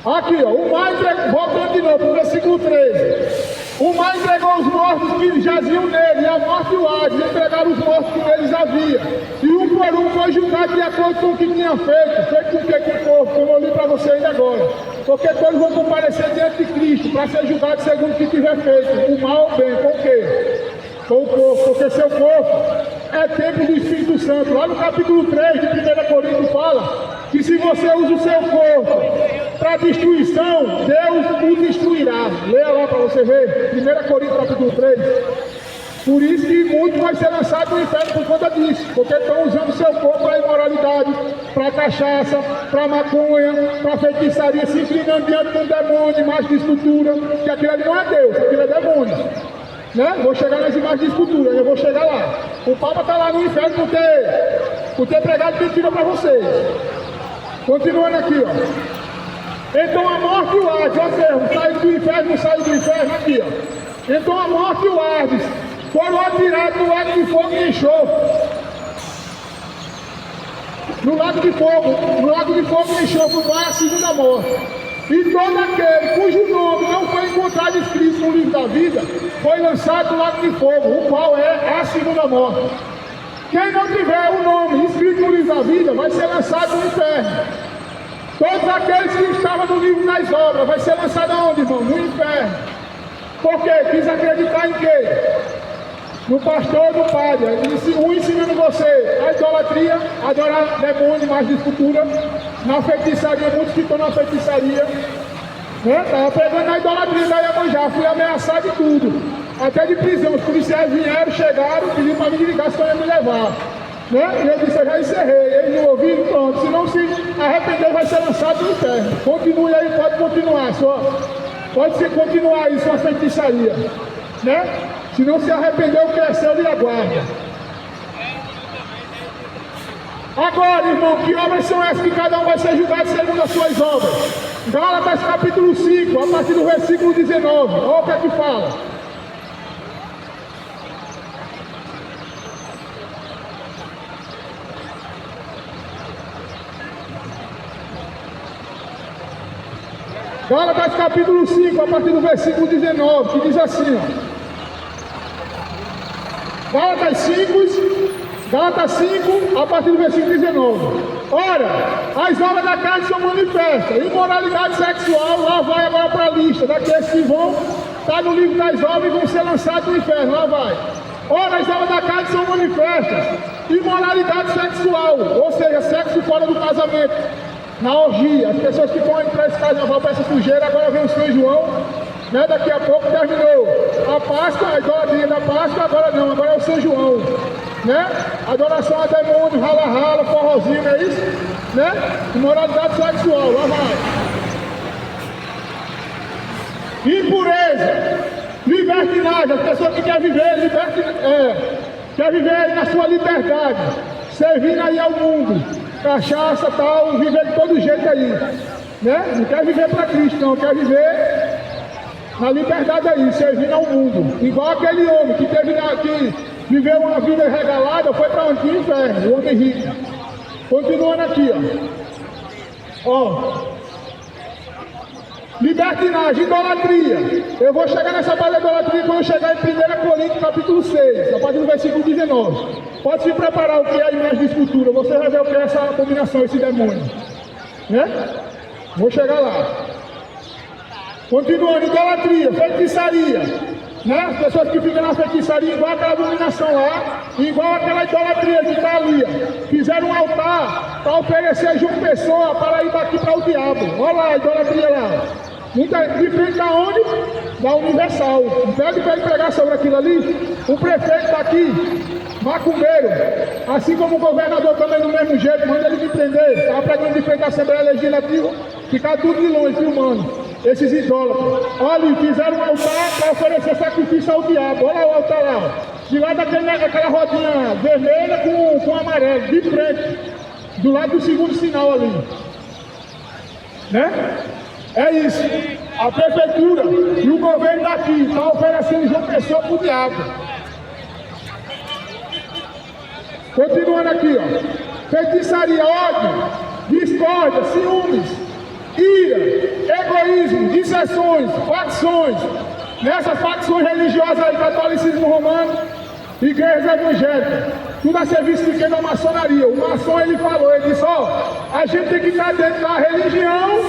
[SPEAKER 1] Aqui, ó, o mar entregou, voltando de novo, no versículo 13. O mar entregou os mortos que jaziam nele, e a morte e o Hades entregaram os mortos que neles havia. E um por um foi julgado de acordo com o que tinha feito com o que com o corpo, como eu li para você ainda agora. Porque todos vão comparecer diante de Cristo para ser julgados segundo o que tiver feito, o mal ou o bem, com o quê? Com o corpo, porque seu corpo é templo do Espírito Santo. Lá no capítulo 3 de 1 Coríntios fala que se você usa o seu corpo para destruição, Deus o destruirá. Leia lá para você ver, 1 Coríntios capítulo 3. Por isso que muitos vão ser lançados no inferno por conta disso, porque estão usando o seu corpo para imoralidade, para cachaça, para maconha, para feitiçaria, se inclinando diante de um demônio, imagem de escultura, que aquilo ali não é Deus, aquilo é demônio. Né? Vou chegar nas imagens de escultura, eu vou chegar lá. O Papa está lá no inferno por ter pregado mentira para vocês. Continuando aqui, ó. Então a morte e o Hades, ó Deus, saiu do inferno, não saiu do inferno, aqui, ó. Então a morte e o Hades foram atirados no lago de fogo e enxofre. No lago de fogo e enxofre vai a segunda morte. E todo aquele cujo nome não foi encontrado escrito no livro da vida, foi lançado no lago de fogo, o qual é a segunda morte. Quem não tiver o nome escrito no livro da vida, vai ser lançado no inferno. Todos aqueles que estavam no livro das obras, vai ser lançado aonde, irmão? No inferno. Por quê? Quis acreditar em quê? No pastor do padre, um ensinando você a idolatria, adorar demônio, imagem de escultura, na feitiçaria, muitos que estão na feitiçaria, né? Estava pegando na idolatria da Iemanjá, fui ameaçado de tudo, até de prisão. Os policiais vieram, chegaram, pediram para me desligar, se eu ia me levar, né? E eu disse, eu já encerrei, eles não ouviram, pronto, se não se arrepender vai ser lançado no inferno. Continue aí, pode continuar, pode continuar aí sua feitiçaria, né? Se não se arrependeu, cresceu e aguarda. Agora, irmão, que obras são essas que cada um vai ser julgado segundo as suas obras? Gálatas capítulo 5, a partir do versículo 19. Olha o que é que fala. Gálatas capítulo 5, a partir do versículo 19, que diz assim, ó. Gálatas 5, a partir do versículo 19. Ora, as obras da carne são manifestas: imoralidade sexual, lá vai agora para a lista daqueles que vão estar no livro das obras e vão ser lançados no inferno, lá vai. Horas aulas da casa são manifestas. Imoralidade sexual, ou seja, sexo fora do casamento. Na orgia, as pessoas que vão entrar nesse carnaval para essa sujeira, agora vem o São João, né? Daqui a pouco terminou a Páscoa, a idolatria da Páscoa, agora não, agora é o São João, né? Adoração a demônio, rala-rala, forrozinho, não é isso? Né? Imoralidade sexual, lá vai. Impureza, libertinagem, as pessoas que querem viver, quer viver na sua liberdade, servindo aí ao mundo, cachaça, tal, viver de todo jeito aí, né? Não quer viver para Cristo, não, quer viver na liberdade aí, servindo ao mundo, igual aquele homem que viveu uma vida regalada, foi para onde? O inferno, o homem rico. Continuando aqui, ó. Libertinagem, idolatria. Eu vou chegar nessa parte da idolatria quando eu chegar em 1 Coríntios capítulo 6, a partir do versículo 19. Pode se preparar o que é a imagem de escultura. Você vai ver o que é essa abominação, esse demônio. Né? Vou chegar lá. Continuando, idolatria, feitiçaria. Né? As pessoas que ficam na feitiçaria, igual aquela abominação lá, igual aquela idolatria que está ali. Fizeram um altar para oferecer João Pessoa para ir daqui para o diabo. Olha lá a idolatria lá. De frente aonde? Da Universal. Pede para ele pregar sobre aquilo ali. O prefeito está aqui, macumbeiro. Assim como o governador também do mesmo jeito, manda ele me prender. Estava pregando de frente da Assembleia Legislativa, ficar tudo de longe, filmando. Esses idólatras. Olha, fizeram um altar para oferecer sacrifício ao diabo. Olha o altar lá. De lá daquela rodinha vermelha com amarelo, de frente. Do lado do segundo sinal ali. Né? É isso. A prefeitura e o governo daqui estão oferecendo João Pessoa para o diabo. Continuando aqui, ó. Feitiçaria, ódio, discórdia, ciúmes, ira, egoísmo, dissensões, facções. Nessas facções religiosas aí, catolicismo romano, igrejas evangélicas, tudo a serviço de quem? Da maçonaria. O maçom, ele falou, ele disse, a gente tem que estar dentro da religião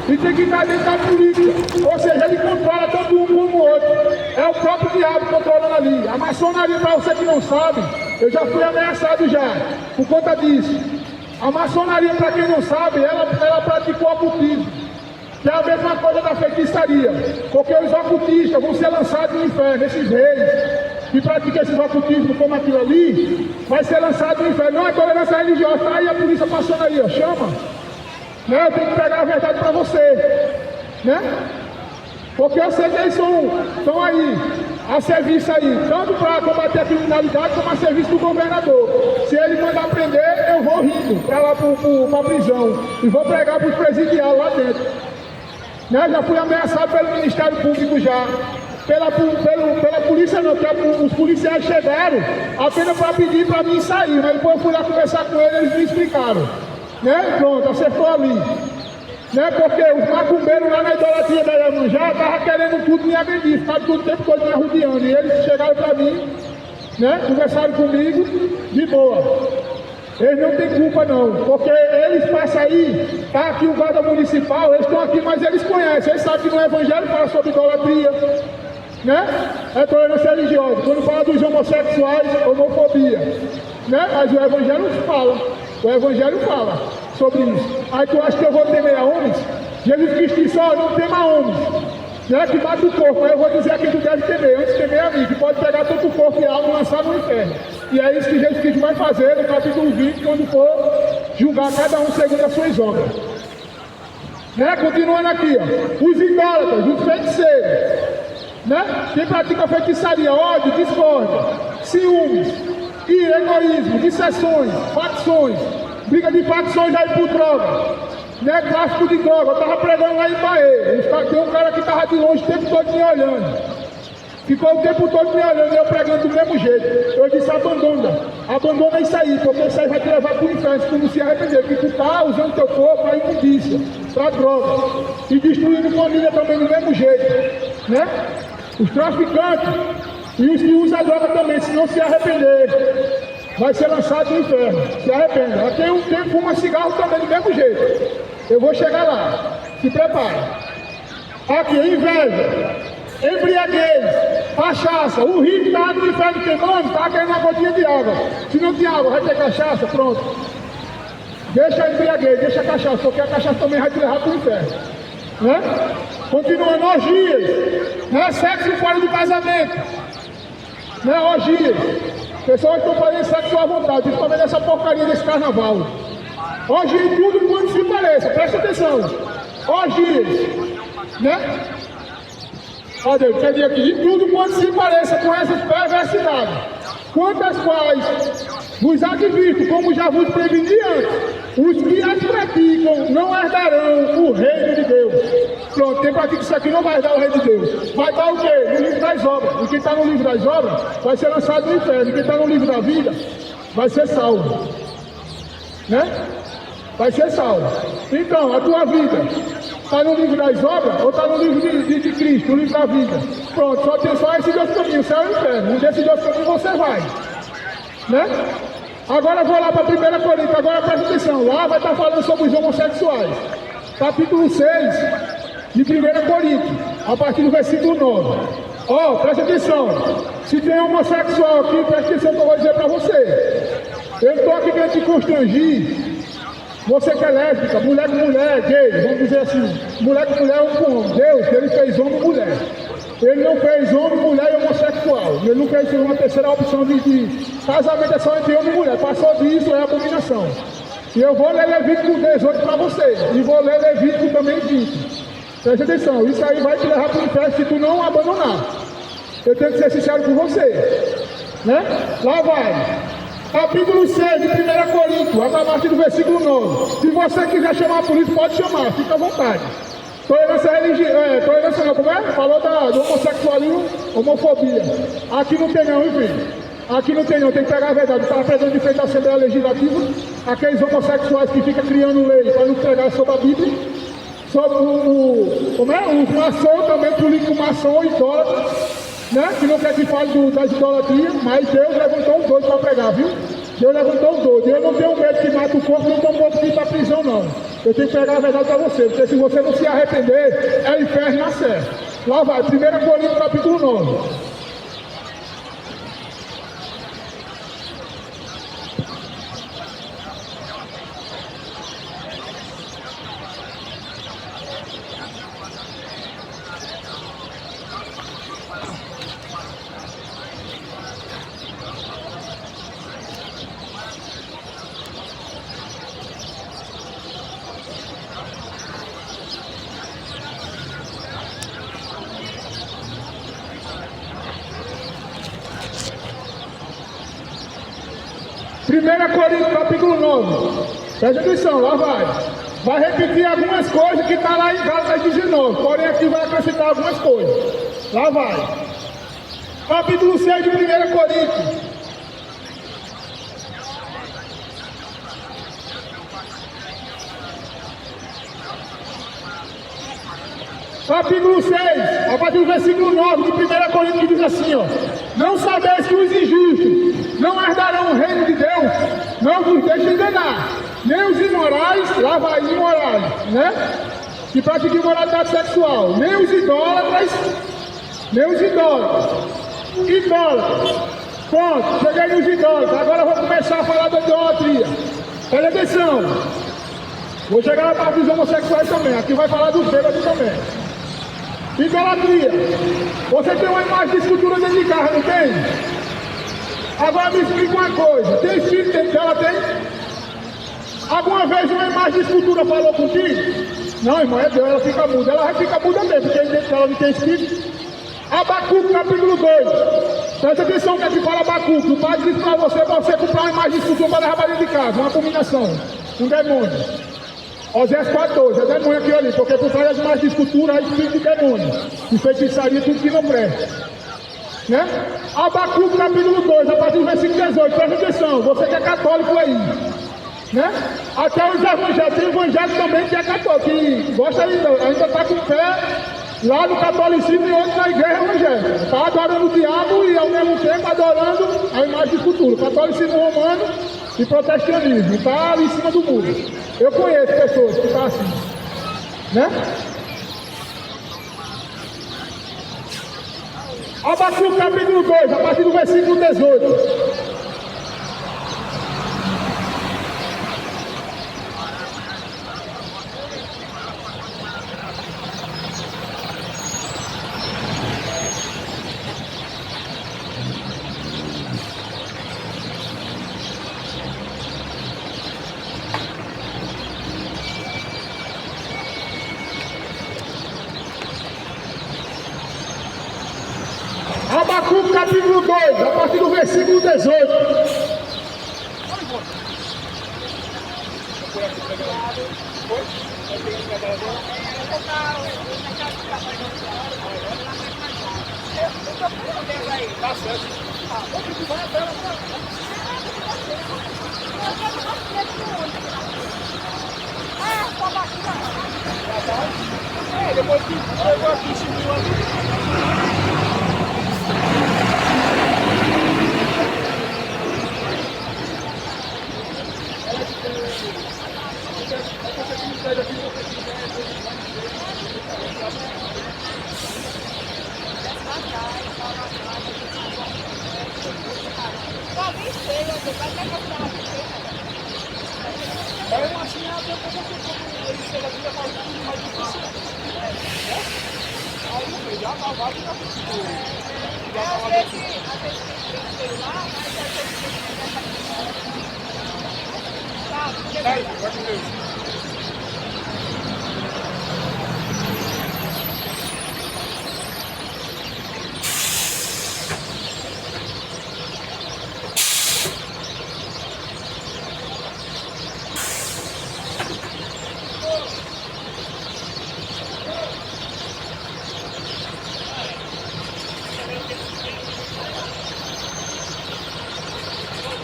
[SPEAKER 1] e tem que estar dentro da política. Ou seja, ele controla todo um como o outro. É o próprio diabo controlando ali. A maçonaria, para você que não sabe, eu já fui ameaçado já, por conta disso. A maçonaria, para quem não sabe, ela praticou ocultismo, que é a mesma coisa da feitiçaria, porque os ocultistas vão ser lançados no inferno. Esses reis que praticam esses ocultismos como aquilo ali, vai ser lançado no inferno. Não é tolerância religiosa, tá aí a polícia maçonaria, chama. Né? Eu tenho que pegar a verdade para você, né? Porque eu sei que eles estão aí, a serviço aí, tanto para combater a criminalidade, como a serviço do governador. Se ele mandar prender, eu vou rindo para lá para a prisão e vou pregar para os presidiários lá dentro. Né? Já fui ameaçado pelo Ministério Público já, pela polícia não, porque os policiais chegaram apenas para pedir para mim sair, mas depois eu fui lá conversar com eles me explicaram. Né? Pronto, acertou ali. Né? Porque os macumbeiros lá na idolatria da Iemanjá estavam querendo tudo me agredir, ficaram todo o tempo todo me arrodeando. E eles chegaram para mim, né? Conversaram comigo de boa. Eles não têm culpa não, porque eles passam aí, tá aqui o guarda municipal, eles estão aqui, mas eles conhecem, eles sabem que no Evangelho fala sobre idolatria, né? É tolerância religiosa. Quando fala dos homossexuais, homofobia, né? Mas o Evangelho fala. O Evangelho fala sobre isso. Aí tu acha que eu vou temer a homens? Jesus Cristo disse, não tema homens, né? Que mata o corpo. Aí eu vou dizer a quem tu deve temer. Antes de temer a mim, que pode pegar todo o corpo e alma e lançar no inferno. E é isso que Jesus Cristo vai fazer no capítulo 20, quando for julgar cada um segundo as suas obras. Né? Continuando aqui, ó. Os idólatras, os feiticeiros, né? Quem pratica feitiçaria, ódio, discórdia, ciúmes, ira, egoísmo, dissensões, facções, briga de facções aí por droga, né? Tráfico de droga. Eu estava pregando lá em Bahia, tem um cara que estava de longe o tempo todo me olhando, ficou o tempo todo me olhando e eu pregando do mesmo jeito. Eu disse, abandona isso aí, porque isso aí vai te levar para o inferno se tu não se arrepender, porque tu está usando teu corpo para imundícia, para droga, e destruindo família também do mesmo jeito, né? Os traficantes e os que usam a droga também, se não se arrepender, vai ser lançado no inferno. Se arrependa. Tem um tempo fuma cigarro também do mesmo jeito. Eu vou chegar lá. Se prepara. Aqui, inveja, embriaguez, Cachaça. O rio que estava no inferno queimando, estava querendo uma gotinha de água. Se não tinha água, vai ter cachaça, pronto. Deixa a embriaguez, deixa a cachaça, porque a cachaça também vai te levar para o inferno. Né? Continuando, orgias. Né? Sexo fora do casamento. Né? Orgias. Pessoas estão fazendo sexo à vontade, principalmente essa porcaria desse carnaval. Orgia em tudo quanto se pareça, presta atenção. Orgias. Né? Olha, eu quero dizer aqui, em tudo quanto se pareça com essas perversidades, quantas quais vos advirto, como já vos preveni antes, os que as praticam não herdarão o reino de Deus. Pronto, quem pratica isso aqui não vai herdar o reino de Deus. Vai dar o quê? No livro das obras. E quem está no livro das obras vai ser lançado no inferno. E quem está no livro da vida vai ser salvo. Né? Vai ser salvo. Então, a tua vida está no livro das obras ou está no livro de Cristo, no livro da vida? Pronto, só tem só esses dois caminhos, céu e inferno. Um desses dois caminhos você vai. Né? Agora eu vou lá para 1 Coríntios, agora presta atenção, lá vai estar falando sobre os homossexuais. Capítulo 6 de 1 Coríntios, a partir do versículo 9. Ó, presta atenção, se tem homossexual aqui, presta atenção que eu vou dizer para você. Eu estou aqui querendo te constrangir. Você que é lésbica, mulher com mulher, gay, vamos dizer assim, mulher com mulher, homem com homem. Deus, ele fez homem e mulher. Ele não fez homem, mulher e homossexual. Ele não fez uma terceira opção de casamento é só entre homem e mulher. Passou disso, é abominação. E eu vou ler Levítico 18 para você. E vou ler Levítico também 20. Preste atenção, isso aí vai te levar para o inferno se tu não abandonar. Eu tenho que ser sincero com você. Né? Lá vai. Capítulo 6 de 1 Coríntios, a partir do versículo 9. Se você quiser chamar a polícia, pode chamar, fica à vontade. Tolerância religiosa, tolerância não, como é? Falou do homossexualismo, homofobia. Aqui não tem não, enfim. Aqui não tem não, tem que pegar a verdade. Estava pregando de frente à Assembleia Legislativa, aqueles homossexuais que ficam criando lei para não pregar sobre a Bíblia, sobre como é? Os maçons também, político maçom, idólatra, né? Que não quer que fale das idolatrias, mas Deus levantou os dois para pregar, viu? Deus levantou os dois. Eu não tenho medo que mate o corpo, não tenho medo que ir para a prisão, não. Eu tenho que pegar a verdade para você, porque se você não se arrepender, é inferno na certa. Lá vai, 1 Coríntios capítulo 9. Primeira Coríntios, capítulo 9. Presta atenção, lá vai. Vai repetir algumas coisas que está lá em Gálatas 19. Porém, aqui vai acrescentar algumas coisas. Lá vai. Capítulo 6 de 1 Coríntios. Capítulo 6, a partir do versículo 9 de 1 Coríntios, que diz assim, ó. Não sabeis que os injustos não herdarão o reino de Deus, não vos deixe enganar, nem os imorais, lá vai imorais, né? Que praticam imoralidade sexual, nem os idólatras, idólatras. Pronto, cheguei nos idólatras, agora eu vou começar a falar da idolatria. Presta atenção, vou chegar lá para os homossexuais também, aqui vai falar dos bêbados também. Idolatria. Você tem uma imagem de escultura dentro de casa, não tem? Agora me explica uma coisa. Tem espírito dentro dela, tem? Alguma vez uma imagem de escultura falou contigo? Não, irmão, é Deus, ela fica muda. Ela vai ficar muda mesmo, porque dentro dela não tem espírito. Abacuque, capítulo 2. Presta atenção que aqui fala Abacuque. O pai diz para você comprar uma imagem de escultura para levar dentro de casa. Uma abominação. Um demônio. Osés 14, é demônio aqui ali, porque por trás das imagens de escultura há espírito de demônio, de feitiçaria, tudo que não presta. Né? Abacuque capítulo 2, a partir do versículo 18, presta atenção, você que é católico aí. Né? Até os evangélicos, tem evangélico também que é católico, que gosta ainda está com fé lá no catolicismo e outro na igreja evangélica. Está adorando o diabo e ao mesmo tempo adorando a imagem de escultura. Catolicismo romano e protestantismo. Está ali em cima do muro. Eu conheço pessoas que estão assim, né? Abacuque capítulo 2, a partir do versículo 18. Abacuque capítulo 2, a partir do versículo 18.
[SPEAKER 2] Depois que chegou aqui, subiu ali.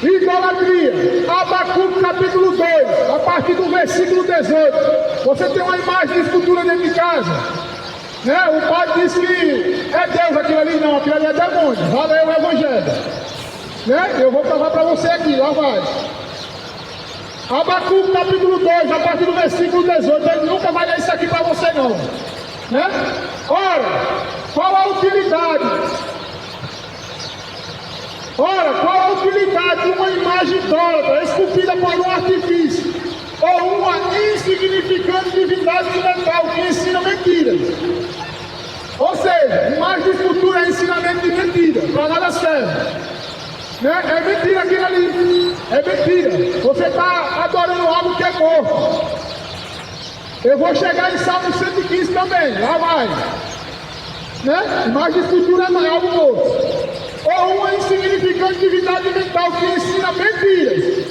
[SPEAKER 1] Idolatria, Abacuque capítulo 2, a partir do versículo 18. Você tem uma imagem de escultura dentro de casa, né? O padre disse que é Deus aquilo ali, não, aquilo ali é demônio. Valeu o evangelho, né? Eu vou provar para você aqui, lá vai. Abacuque capítulo 2, a partir do versículo 18. Ele nunca vai ler isso aqui para você não, né? Ora, qual a utilidade? Ora, qual a utilidade de uma imagem idólatra esculpida por um artifício ou uma insignificante divindade de metal que ensina mentiras? Ou seja, imagem de escultura é ensinamento de mentira, para nada serve, né? É mentira aquilo ali, é mentira. Você está adorando algo que é morto. Eu vou chegar em Salmo 115 também, lá vai, né? Imagem de escultura é algo morto. Ou uma insignificante divindade mental que ensina mentiras.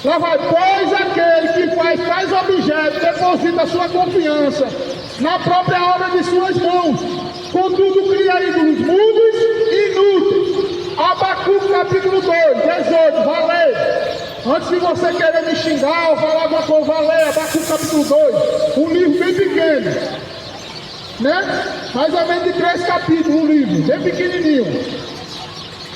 [SPEAKER 1] Lá vai, pois aquele que faz tais objetos deposita sua confiança na própria obra de suas mãos, contudo cria ídolos mudos e inúteis. Abacuque capítulo 2, 18, vai ler. Antes de você querer me xingar ou falar alguma coisa, vai ler Abacuque capítulo 2, um livro bem pequeno, né? Mais ou menos de 3 capítulos, um livro, bem pequenininho,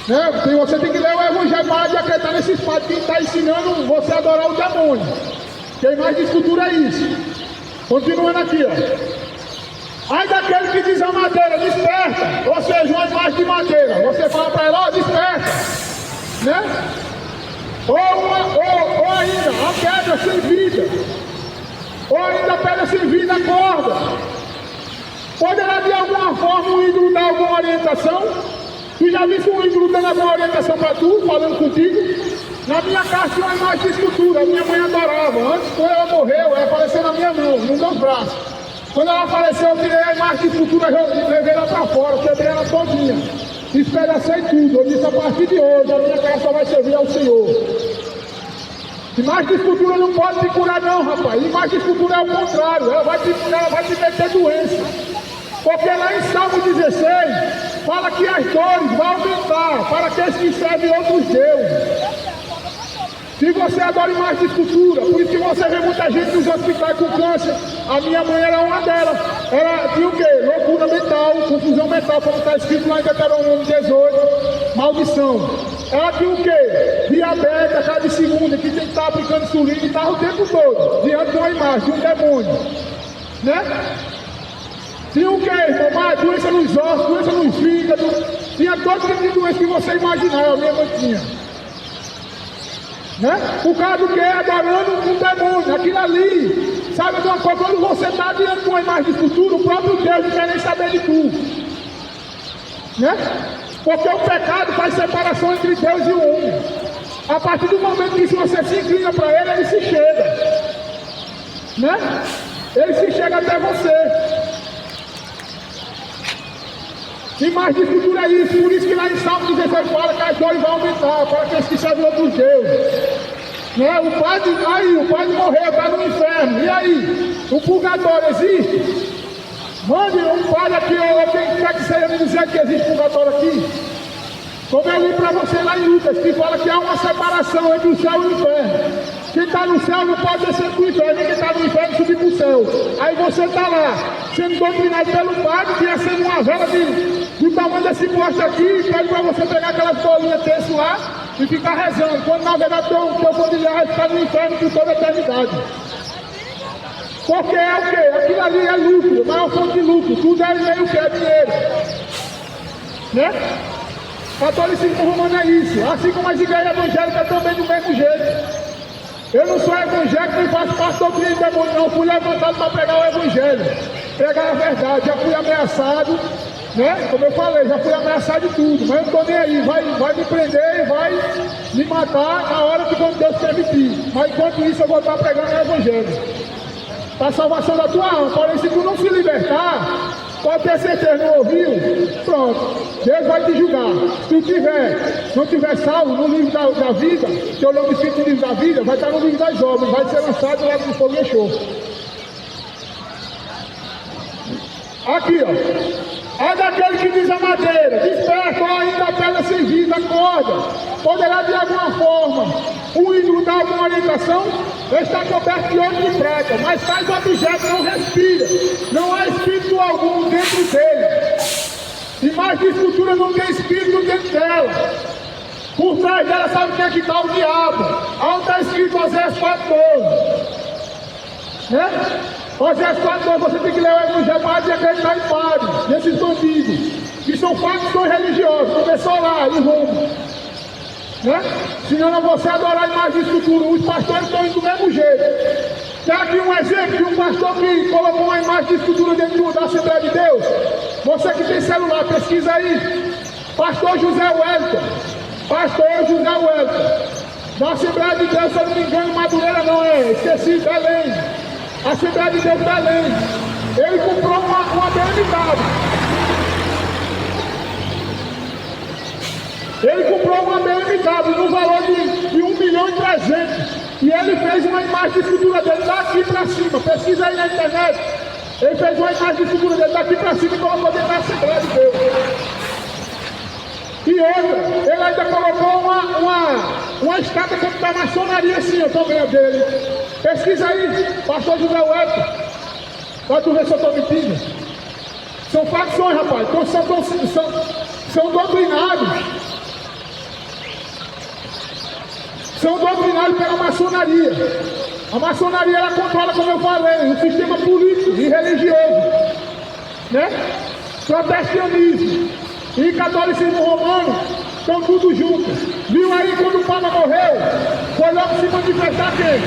[SPEAKER 1] né? Você tem que ler o evangelho para acreditar nesses padres que está ensinando você a adorar o demônio. Quem mais de escultura é isso. Continuando aqui, ó. Ai daquele que diz a madeira, desperta, ou seja, uma imagem de madeira. Você fala para ela, ó, desperta, né? Ou ainda, a pedra sem vida, ou ainda a pedra sem vida, acorda. Poderá de alguma forma um ídolo dar alguma orientação? Tu já viste um ídolo dando alguma orientação para tu, falando contigo? Na minha casa tinha uma imagem de escultura, a minha mãe adorava. Antes, quando ela morreu, ela apareceu na minha mão, nos meus braços. Quando ela faleceu, eu tirei a imagem de escultura e levei ela para fora, quebrei ela todinha. Despedacei tudo. Eu disse, a partir de hoje, a minha casa só vai servir ao Senhor. Imagem de escultura não pode te curar não, rapaz. Imagem de escultura é o contrário. Ela vai te curar, ela vai te meter doença. Porque lá em Salmo 16, fala que as dores vão aumentar para aqueles que servem outros deuses. Se você adora imagem de escultura, por isso que você vê muita gente nos hospitais com câncer. A minha mãe era uma delas. Ela tinha o quê? Loucura mental, confusão mental, como está escrito lá em Deuteronômio 18, maldição. Ela tinha o quê? Diabetes, a cada segunda, que tem que estar aplicando insulina e estava o tempo todo, diante de uma imagem, de um demônio, né? Tinha o quê, irmão? Mais doença nos ossos, doença nos fígados. Tinha todo tipo de doença que você imaginar, a minha mãe tinha. Né? Por causa do que? Adorando um demônio, aquilo ali. Sabe de uma coisa? Quando você está diante de uma imagem de futuro, o próprio Deus não quer nem saber de tu. Né? Porque o pecado faz separação entre Deus e o homem. A partir do momento que você se inclina para ele, ele se chega. Né? Ele se chega até você. E mais de futuro é isso, por isso que lá em Salmo 16 fala que as dores vão aumentar para aqueles que servem outros deuses. Né? O pai morreu, está no inferno. E aí? O purgatório existe? Mande um pai aqui, ou quem quer que seja me dizer que existe purgatório aqui. Como eu li para você lá em Lucas, que fala que há uma separação entre o céu e o inferno. Quem está no céu não pode descer para o inferno, nem quem está no inferno subir para o céu. Aí você está lá, sendo doutrinado pelo padre, que ia ser uma vela do tamanho desse poste aqui, e pede para você pegar aquelas bolinhas texto lá e ficar rezando. Quando na verdade teu familiar vai ficar no inferno por toda a eternidade. Porque é o quê? Aquilo ali é lucro, maior fonte de lucro. Tudo é meio que é dinheiro. Né? Catolicismo romano é isso. Assim como as igrejas evangélicas também do mesmo jeito. Eu não sou evangélico nem faço parte do doutrina de demônio, não. Fui levantado para pregar o evangelho. Pregar a verdade. Já fui ameaçado, né? Como eu falei, já fui ameaçado de tudo. Mas eu não estou nem aí. Vai me prender e vai me matar na hora que quando Deus permitir. Mas enquanto isso eu vou estar pregando o evangelho. Para a salvação da tua alma. Porém, se tu não se libertar, pode ter certeza, não ouviu? Pronto, Deus vai te julgar. Se tu não tiver salvo no livro da vida, teu nome escrito no livro da vida, vai estar no livro das obras, vai ser lançado lá no fogo e enxofre. Aqui, ó. É daquele que diz a madeira, desperta, ó, ainda a pedra sem vida, acorda. Poderá de alguma forma o ídolo dar alguma orientação? Está coberto de ouro e de prata, mas tais objetos não respira, não há espírito algum dentro dele. E mais de estrutura não tem espírito dentro dela. Por trás dela sabe o que é que está o diabo. Onde está escrito Oséias 4:12. Né? Oséias 4:12, você tem que ler o evangelho para de acreditar em padres, nesses bandidos, que são facções religiosas. Começou lá, em Roma. Né? Senão não você adorar a imagem de escultura. Os pastores estão indo do mesmo jeito. Tem aqui um exemplo de um pastor que colocou uma imagem de escultura dentro da Assembleia de Deus. Você que tem celular, pesquisa aí. Pastor José Wellington. Pastor José Wellington. Da Assembleia de Deus, se eu não me engano, Madureira não é. Esqueci, Belém. Assembleia de Deus, Belém. Ele comprou uma BMW. Ele comprou uma BMW no valor de 1,3 milhão. E ele fez uma imagem de escultura dele daqui para cima. Pesquisa aí na internet. Ele fez uma imagem de escultura dele daqui para cima e colocou dentro da Assembleia de Deus. E outra, ele ainda colocou uma estátua da maçonaria assim, ó, também a dele. Pesquisa aí, pastor José Wellington. Vai tu ver se eu estou mentindo. São facções, rapaz. Então são doutrinados. São doutrinados pela maçonaria. A maçonaria ela controla, como eu falei, o sistema político e religioso, né? Protestantismo e catolicismo romano estão tudo juntos. Viu aí quando o Papa morreu? Foi logo se manifestar quem?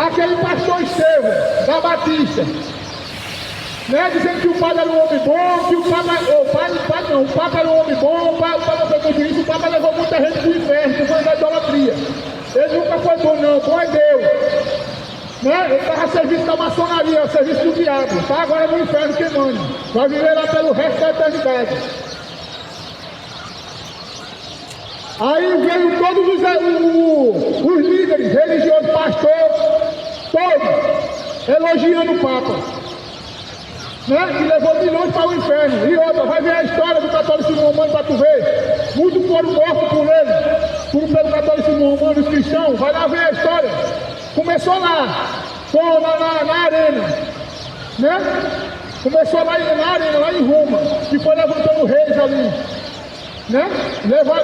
[SPEAKER 1] Aquele pastor Estevão, da Batista. Né? Dizendo que o Papa era um homem bom, que o Papa era um homem bom, o Papa foi muito isso, o Papa levou muita gente para o inferno, por causa da idolatria. Ele nunca foi bom não, bom é Deus. Né? Ele estava a serviço da maçonaria, a serviço do diabo, está agora no inferno queimando. Vai viver lá pelo resto da eternidade. Aí veio todos os líderes religiosos, pastores, todos, elogiando o Papa. Né? Que levou milhões para o inferno. E outra, vai ver a história do catolicismo romano para tu ver. Muitos foram mortos por ele, pelo catolicismo romano, os cristãos. Vai lá ver a história. Começou lá, na arena. Né? Começou lá na arena, lá em Roma, que foi levantando reis ali. Né?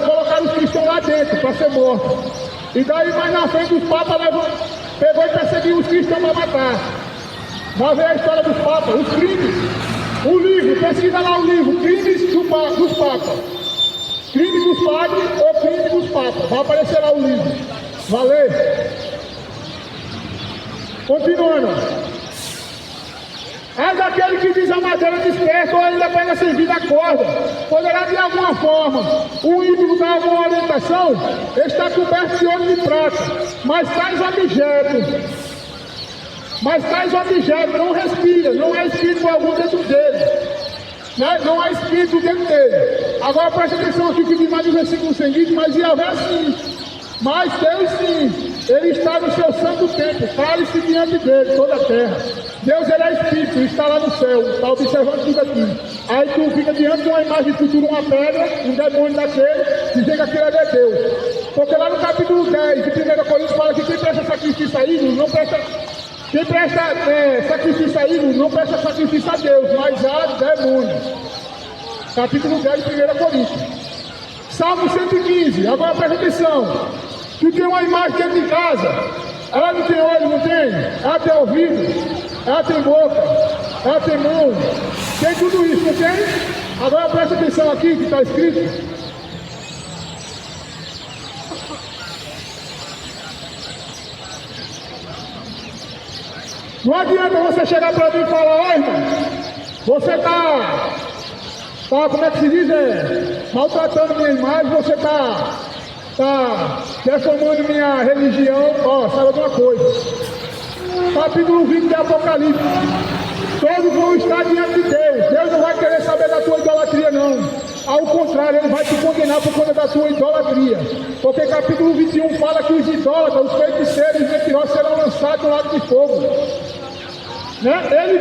[SPEAKER 1] Colocaram os cristãos lá dentro para ser mortos. E daí mais na frente os papas pegou e perseguiu os cristãos para matar. Vai ver a história dos papas, os crimes. O livro, pesquisa lá o livro, crimes dos papas. Crime dos padres ou crime dos papas. Vai aparecer lá o livro. Valeu? Continuando. Mas aquele que diz a madeira desperta ou ainda pega servir da corda, poderá de alguma forma o ídolo dar alguma orientação, está coberto de ouro e de prata, mas tais objetos não respiram, não há espírito algum dentro dele, né? Não há espírito dentro dele. Agora preste atenção aqui que diz mais no versículo seguinte, mas Yahvé sim, mas Deus sim, ele está no seu santo templo, fale-se diante dele, toda a terra. Deus, ele é espírito, ele está lá no céu, está observando tudo aqui. Aí tu fica diante de uma imagem futura, uma pedra, um demônio daquele, dizendo que aquilo é Deus. Porque lá no capítulo 10 de 1 Coríntios fala que quem presta sacrifício a ídolos não presta. Quem presta sacrifício a ídolos não presta sacrifício a Deus, mas a demônios. Capítulo 10 de 1 Coríntios. Salmo 115, agora presta atenção. Tu tem uma imagem dentro de casa, ela não tem olho, não tem? Ela tem ouvido, ela tem boca, ela tem mão, tem tudo isso, não tem? Agora presta atenção aqui que está escrito. Não adianta você chegar para mim e falar, ó irmão, você está, como é que se diz, maltratando minha imagem, você está deformando minha religião. Ó, sabe alguma coisa? Capítulo 20 de Apocalipse. Todos vão estar diante de Deus. Deus não vai querer saber da tua idolatria, não. Ao contrário, ele vai te condenar por conta da tua idolatria. Porque capítulo 21 fala que os idólatras, os feiticeiros, os mentirosos serão lançados no lago de fogo. Né? Ele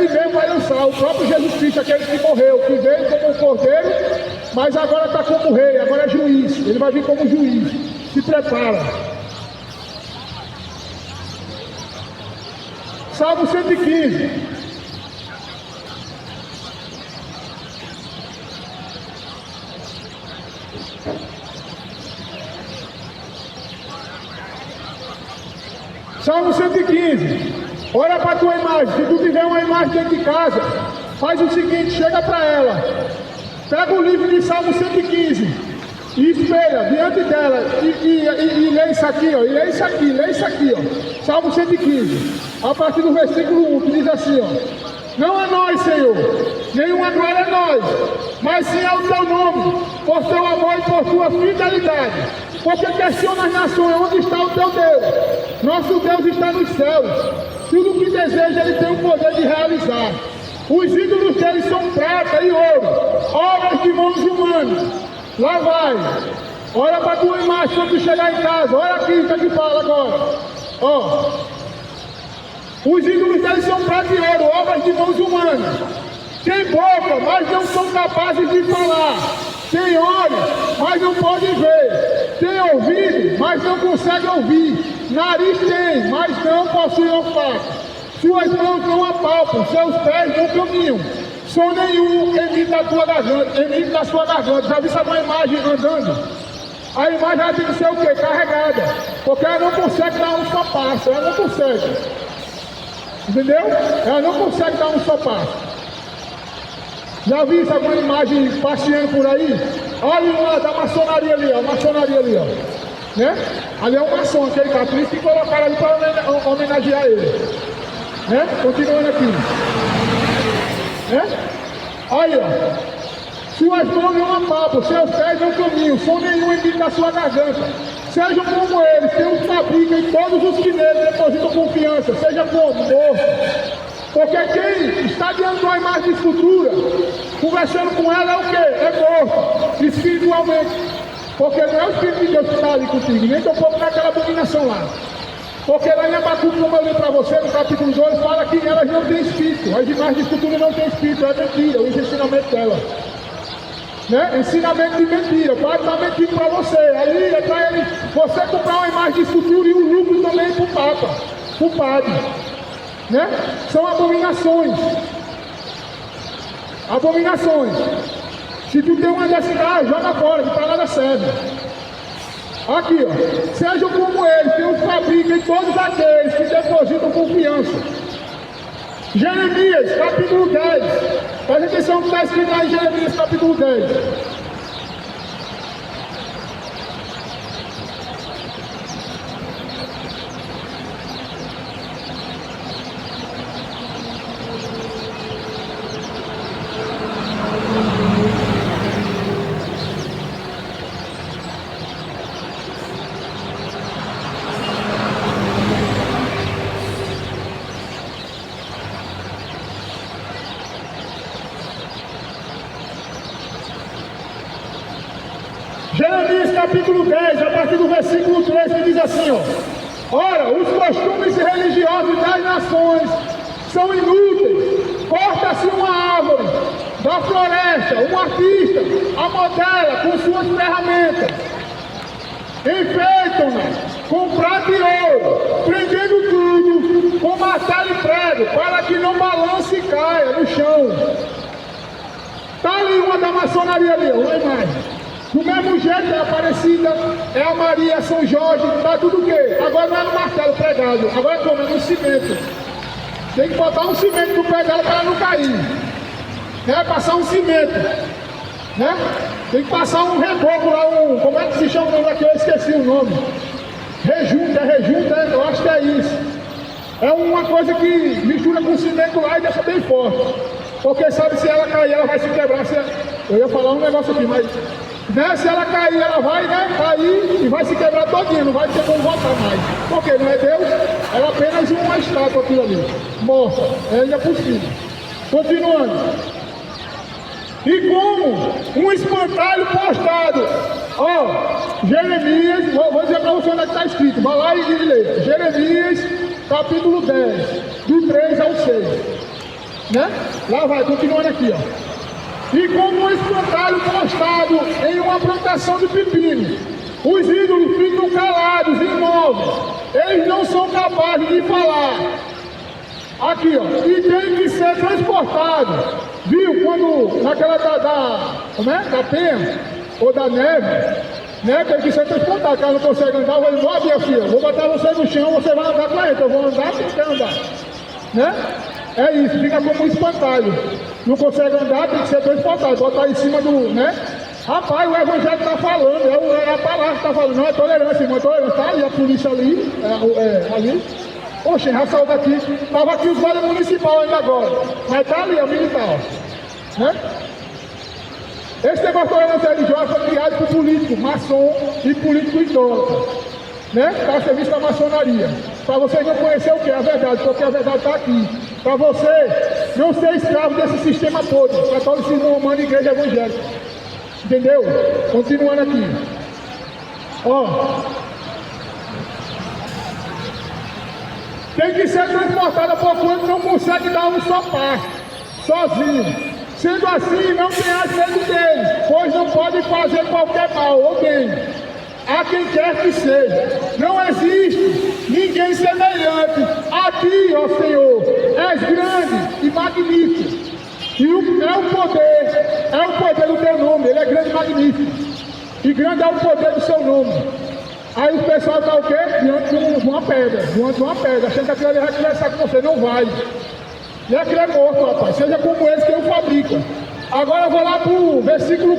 [SPEAKER 1] mesmo vai lançar. O próprio Jesus Cristo, aquele que morreu, que veio como um cordeiro, mas agora está como rei, agora é juiz. Ele vai vir como juiz. Se prepara. Salmo 115. Salmo 115. Olha para a tua imagem. Se tu tiver uma imagem dentro de casa, faz o seguinte, chega para ela. Pega o livro de Salmo 115 e espelha diante dela e lê isso aqui, ó. E lê isso aqui, ó. Salmo 115. A partir do versículo 1, que diz assim, ó. Não é nós, Senhor, nenhuma glória é nós, mas sim é o teu nome, por teu amor e por tua fidelidade. Porque questiona as nações, onde está o teu Deus? Nosso Deus está nos céus. Tudo o que deseja, ele tem o poder de realizar. Os ídolos deles são prata e ouro, obras de mãos humanas. Lá vai. Olha para a tua imagem quando tu chegar em casa. Olha aqui o que fala agora. Ó. Os ídolos deles são prata e ouro, obras de mãos humanas. Tem boca, mas não são capazes de falar. Tem olhos, mas não podem ver. Tem ouvido, mas não conseguem ouvir. Nariz tem, mas não possui olfato. Suas mãos não apalpam, seus pés não caminham. Som nenhum emite da tua garganta, emite da sua garganta. Já viu uma imagem andando? A imagem já tem que ser o quê? Carregada. Porque ela não consegue dar um só passo, ela não consegue. Entendeu? Ela não consegue dar um só passo. Já viu alguma imagem passeando por aí? Olha lá, da maçonaria ali, ó. Né? Ali é um maçom, aquele capricho, que colocaram ali para homenagear ele. Né? Continuando aqui. Né? Aí, ó. Suas mãos não apalpam, seus pés não caminham, som nenhum emite da sua garganta. Sejam como eles, que os fabricam e todos os que neles depositam confiança. Seja como? Morto. Porque quem está diante de uma imagem de escultura, conversando com ela é o quê? É morto, espiritualmente. Porque não é o Espírito de Deus que está ali contigo, nem tão pouco naquela abominação lá. Porque lá em Abacuque, como eu li para você, no capítulo 2, fala que elas não têm espírito. As imagens de escultura não têm espírito, é mentira, os ensinamentos delas. Né? Ensinamento de mentira, o pai está mentindo para você. Ali é para ele, você comprar uma imagem de escultura e o lucro também para o Papa, para o padre. Né? São abominações. Abominações. Se tu tem uma dessas, joga fora, que para nada serve. Aqui, ó. Sejam como eles, que os fabricam e todos aqueles que depositam confiança. Jeremias, capítulo 10. Preste atenção no que está escrito lá em Jeremias, capítulo 10. Jeremias capítulo 10, a partir do versículo 3, que diz assim, ó: ora, os costumes religiosos das nações são inúteis. Corta-se uma árvore da floresta, um artista a modela com suas ferramentas, enfeitam-na com prata e ouro, prendendo tudo com martelo e prego, para que não balance e caia no chão. Está ali uma da maçonaria ali, uma imagem. Do mesmo jeito é a Aparecida, é a Maria, é São Jorge, tá tudo o quê? Agora não é no martelo pregado, agora é como? É no cimento. Tem que botar um cimento no pé dela para ela não cair. Né? Passar um cimento. Né? Tem que passar um reboco lá, como é que se chama o nome daqui? Eu esqueci o nome. Rejunta, eu acho que é isso. É uma coisa que mistura com cimento lá e deixa bem forte. Porque sabe, se ela cair, ela vai se quebrar. Eu ia falar um negócio aqui, mas... Né? Se ela cair, ela vai, né, cair e vai se quebrar todinha, não vai ter como voltar mais. Porque não é Deus, ela é apenas uma estátua aquilo ali, morta, é ainda possível. Continuando. E como um espantalho postado, ó, Jeremias, vou dizer para você onde é que está escrito, vai lá e leia. Jeremias, capítulo 10, do 3 ao 6. Né? Lá vai, continuando aqui, ó. E como um espantalho postado em uma plantação de pepino, os ídolos ficam calados, imóveis, eles não são capazes de falar. Aqui, ó, e tem que ser transportado. Viu quando naquela da penha ou da neve, né? Tem que ser transportado, que ela não consegue andar. Eu vou embora, minha filha, vou botar você no chão, você vai andar com ele, eu vou andar se quer andar, né? É isso, fica como um espantalho. Não consegue andar, tem que ser transportado, botar em cima do, né? Rapaz, o evangelho está falando, é a palavra que está falando, não é tolerância, irmão, é tolerância. Tá ali a polícia ali, ali. Poxa, já saiu daqui, estava aqui os guardas municipais ainda agora, mas está ali, a militar, né? Esse negócio de tolerância religiosa foi criado por político maçom e político idólatra, né? Para a serviço da maçonaria, para vocês não conhecerem o que é a verdade, porque a verdade está aqui. Para você não ser escravo desse sistema todo, catolicismo romano e igreja evangélica. Entendeu? Continuando aqui. Ó. Tem que ser transportada por quanto não consegue dar um só passo, sozinho. Sendo assim, não tenhas medo deles, pois não podem fazer qualquer mal ou bem a quem quer que seja. Não existe ninguém semelhante a ti, ó Senhor. És grande e magnífico. E é o poder do teu nome. Ele é grande e magnífico. E grande é o poder do seu nome. Aí o pessoal está o quê? Diante de uma pedra. Achando que aquilo ali vai conversar com você. Não vai. E aquilo é morto, rapaz. Seja como esse que eu fabrico. Agora eu vou lá para o versículo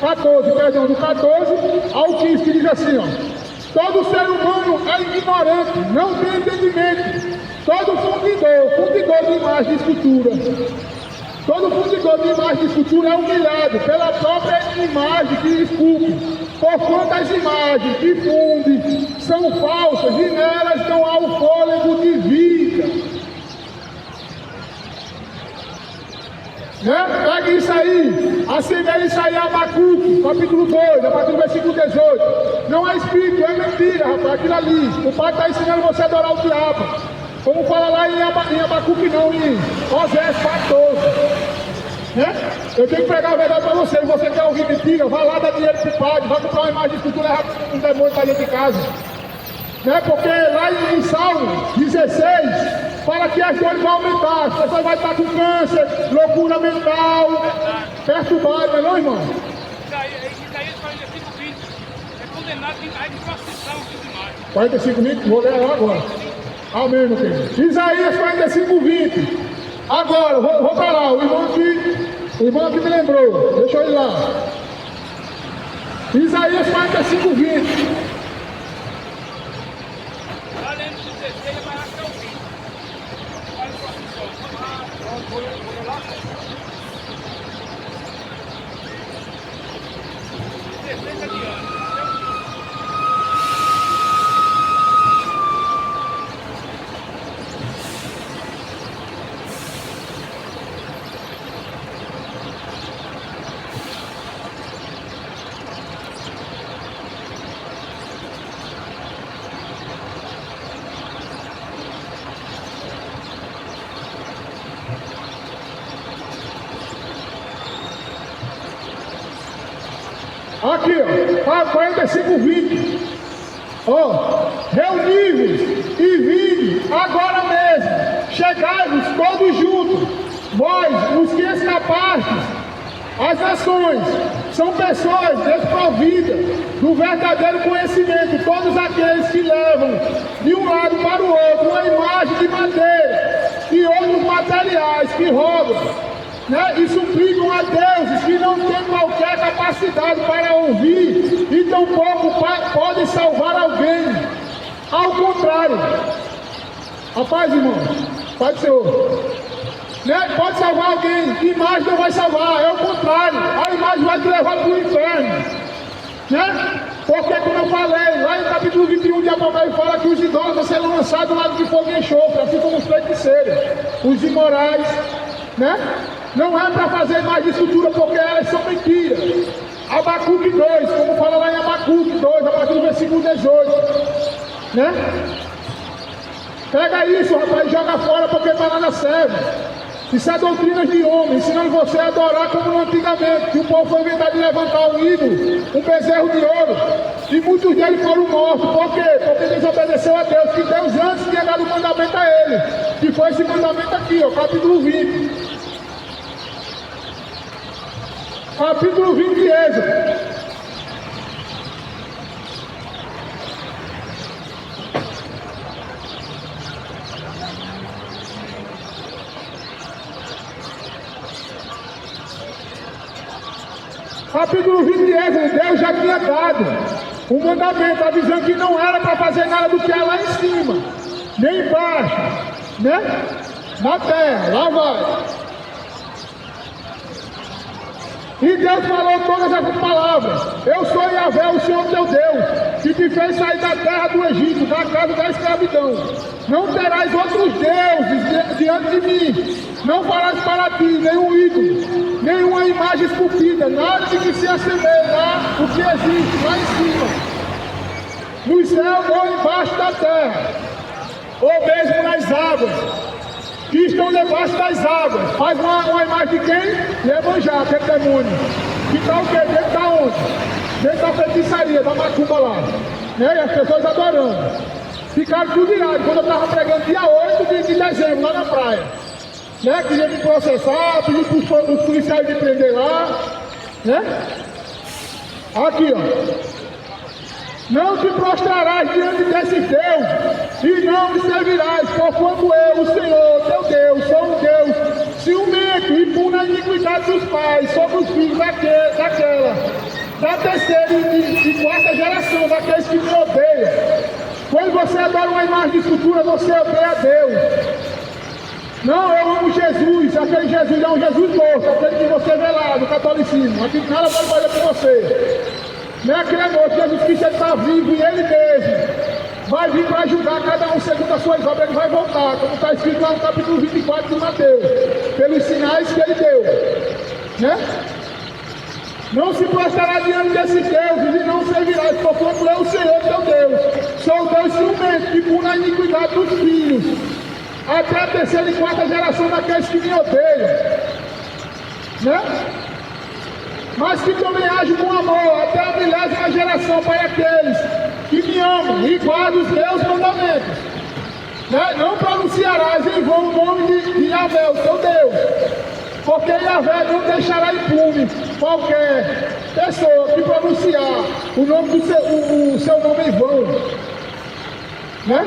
[SPEAKER 1] 14, do 14 ao 15, que diz assim, ó: todo ser humano é ignorante, não tem entendimento. Todo fundidor de imagem de escultura. Todo fundidor de imagem de escultura é humilhado pela própria imagem que esculpe. Porquanto as imagens que funde são falsas e nelas não há o fôlego de vida. Né? Pega isso aí, assemelha isso aí a Abacuque, capítulo 2, a partir do versículo 18. Não é espírito, é mentira, rapaz, aquilo ali. O pai está ensinando você a adorar o diabo. Como fala lá em Abacuque, não, em Osés 4:12. Né? Eu tenho que pregar a verdade para você. E você quer ouvir mentira, vai lá dar dinheiro pro padre, vai comprar uma imagem de escultura errada com um demônio para dentro de casa. Né? Porque lá em Salmo 16 fala que as dores vão aumentar, as pessoas vão estar com câncer, loucura mental, perturbada, não, irmão?
[SPEAKER 2] Isaías 45:20 é condenado em cair de prostituição,
[SPEAKER 1] 45 minutos, vou ler lá agora. Amém, meu querido. Isaías 45, 20. Agora, vou para lá, o irmão aqui me lembrou. Deixa eu ir lá. Isaías 45, 20.
[SPEAKER 2] Além de 16, vai até o 20. Olha só, pessoal. Vou lá. 16 adiante.
[SPEAKER 1] Aqui, ó, 45, 20. Ó, reuni-vos e vinde agora mesmo, chegai-vos todos juntos, vós, os que escapastes, as nações, são pessoas desprovidas do verdadeiro conhecimento, todos aqueles que levam de um lado para o outro uma imagem de madeira e outros materiais que roubam, né, e suplicam a deuses que não têm qualquer capacidade para ouvir e tampouco podem salvar alguém. Ao contrário, rapaz, irmão, Pai do Senhor, né, pode salvar alguém, imagem não vai salvar, é o contrário, a imagem vai te levar para o inferno, né? Porque, como eu falei, lá no capítulo 21 de Apocalipse fala que os idólatras serão lançados no lago de fogo e enxofre, assim como os feiticeiros, os imorais, né? Não é para fazer mais de estrutura, porque elas são mentiras. Abacuque 2, como fala lá em Abacuque 2, a partir do versículo 18. Né? Pega isso, rapaz, e joga fora, porque para nada serve. Isso é doutrinas de homem, ensinando você a adorar como antigamente, que o povo foi inventar de levantar um ídolo, um bezerro de ouro, e muitos deles foram mortos. Por quê? Porque desobedeceu a Deus, que Deus antes tinha dado o mandamento a ele, que foi esse mandamento aqui, ó, capítulo 20. Capítulo 20 de Êxodo. Capítulo 20 de Êxodo, Deus já tinha dado um mandamento, avisando que não era para fazer nada do que é lá em cima, nem embaixo, né? Na terra, lá vai. E Deus falou todas essas palavras: eu sou Yahvé, o Senhor teu Deus, que te fez sair da terra do Egito, da casa da escravidão. Não terás outros deuses diante de mim. Não farás para ti nenhum ídolo, nenhuma imagem esculpida, nada de que se assemelhe a o que existe lá em cima, no céu ou embaixo da terra, ou mesmo nas águas que estão debaixo das águas. Faz uma imagem de quem? Iemanjá, aquele demônio. Que está o quê? Dentro da onde? Dentro da feitiçaria, da macumba lá. Né? E as pessoas adorando. Ficaram tudo irados quando eu estava pregando dia 8 de dezembro, lá na praia. Né? Queria me processar, pedi para os policiais me prender lá. Né? Aqui, ó. Não te prostrarás diante desses deuses, e não me servirás, porquanto eu, o Senhor, teu Deus, sou um Deus ciumento e puna a iniquidade dos pais sobre os filhos da terceira e quarta geração, daqueles que me odeiam. Quando você adora uma imagem de escultura, você odeia a Deus. Não, eu amo Jesus, aquele Jesus é um Jesus morto, aquele que você vê lá no catolicismo, aquele que nada pode fazer por você. Não é aquele amor, Jesus Cristo está vivo e Ele mesmo vai vir para ajudar cada um segundo as suas obras, Ele vai voltar, como está escrito lá no capítulo 24 de Mateus, pelos sinais que Ele deu, né? Não se prostrará diante desses deuses e não servirás, porquanto eu, o Senhor teu Deus, sou o Deus ciumento que pune a iniquidade dos filhos, até a terceira e quarta geração daqueles que me odeiam, né? Mas que também age com amor até a 10ª geração para aqueles que me amam e guardam os meus mandamentos. Né? Não pronunciarás em vão o nome de Yahvé, o teu Deus, porque Yahvé não deixará impune qualquer pessoa que pronunciar o nome do seu nome em vão. Né?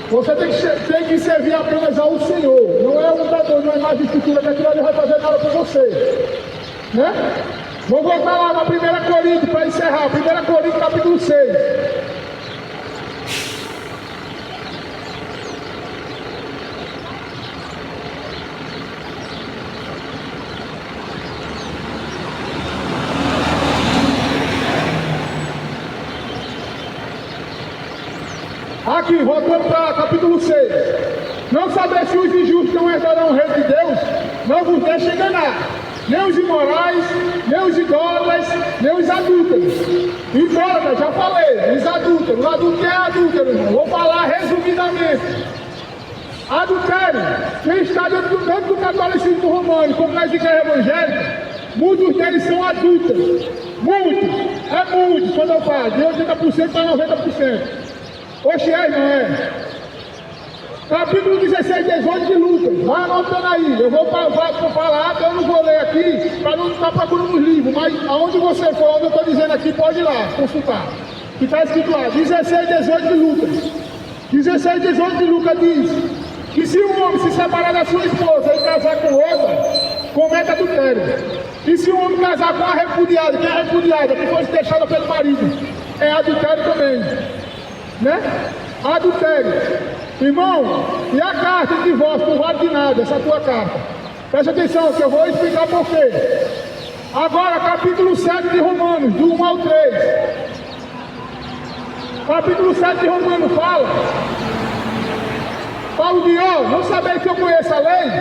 [SPEAKER 1] Você tem que servir apenas ao Senhor. Não é um dador, não é mais de estrutura que aquilo ali vai fazer nada por você. Né? Vou voltar lá na 1 Coríntios para encerrar. 1 Coríntios capítulo 6. Aqui, voltando para capítulo 6. Não saber se os injustos não herdarão o reino de Deus, não vos deixe enganar. Nem os imorais, nem os idólatras, nem os adúlteros. Idólatras, já falei, os adúlteros. Quem é adúltero, irmão? Vou falar resumidamente. Adultério. Quem está dentro do catolicismo romano, como nas igrejas evangélicas, muitos deles são adúlteros. Muitos. É muitos, quando eu falo, de 80% para 90%. Oxe, não é? Capítulo 16, 18 de Lucas. Vai anotando aí. Eu vou falar, eu não vou ler aqui, para não estar procurando nos livros, mas aonde você for, onde eu estou dizendo aqui, pode ir lá, consultar. Que está escrito lá, 16, 18 de Lucas. 16, 18 de Lucas diz que se um homem se separar da sua esposa e casar com outra, comete adultério. E se um homem casar com a repudiada, que é a repudiada, que foi deixada pelo marido, é adultério também. Né? Adultério. Irmão, e a carta de divórcio não vale de nada, essa tua carta. Presta atenção que eu vou explicar por quê. Agora, capítulo 7 de Romanos, do 1 ao 3. Capítulo 7 de Romanos fala. Paulo diz, não sabeis que eu conheço a lei?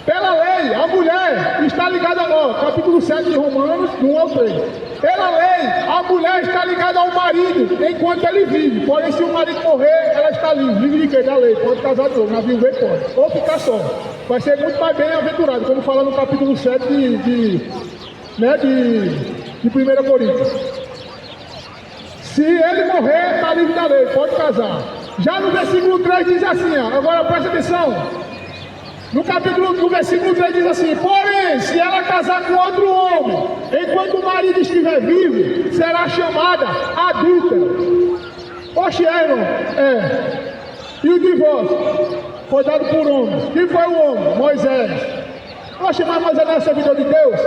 [SPEAKER 1] Pela lei, a mulher está ligada, capítulo 7 de Romanos, do 1 ao 3. Pela lei, a mulher está ligada ao marido enquanto ele vive. Porém, se o marido morrer, ela está livre. Livre de quê? Da lei. Pode casar de novo, na viúva pode. Ou ficar só. Vai ser muito mais bem-aventurado, como fala no capítulo 7 de 1 Coríntios. Se ele morrer, está livre da lei. Pode casar. Já no versículo 3 diz assim, agora presta atenção. No versículo 3 diz assim, porém, se ela casar com outro homem, enquanto o marido estiver vivo, será chamada adúltera. Oxe, irmão, E o divórcio foi dado por homens. Quem foi o homem? Moisés. Oxe, mas Moisés não é servidor de Deus?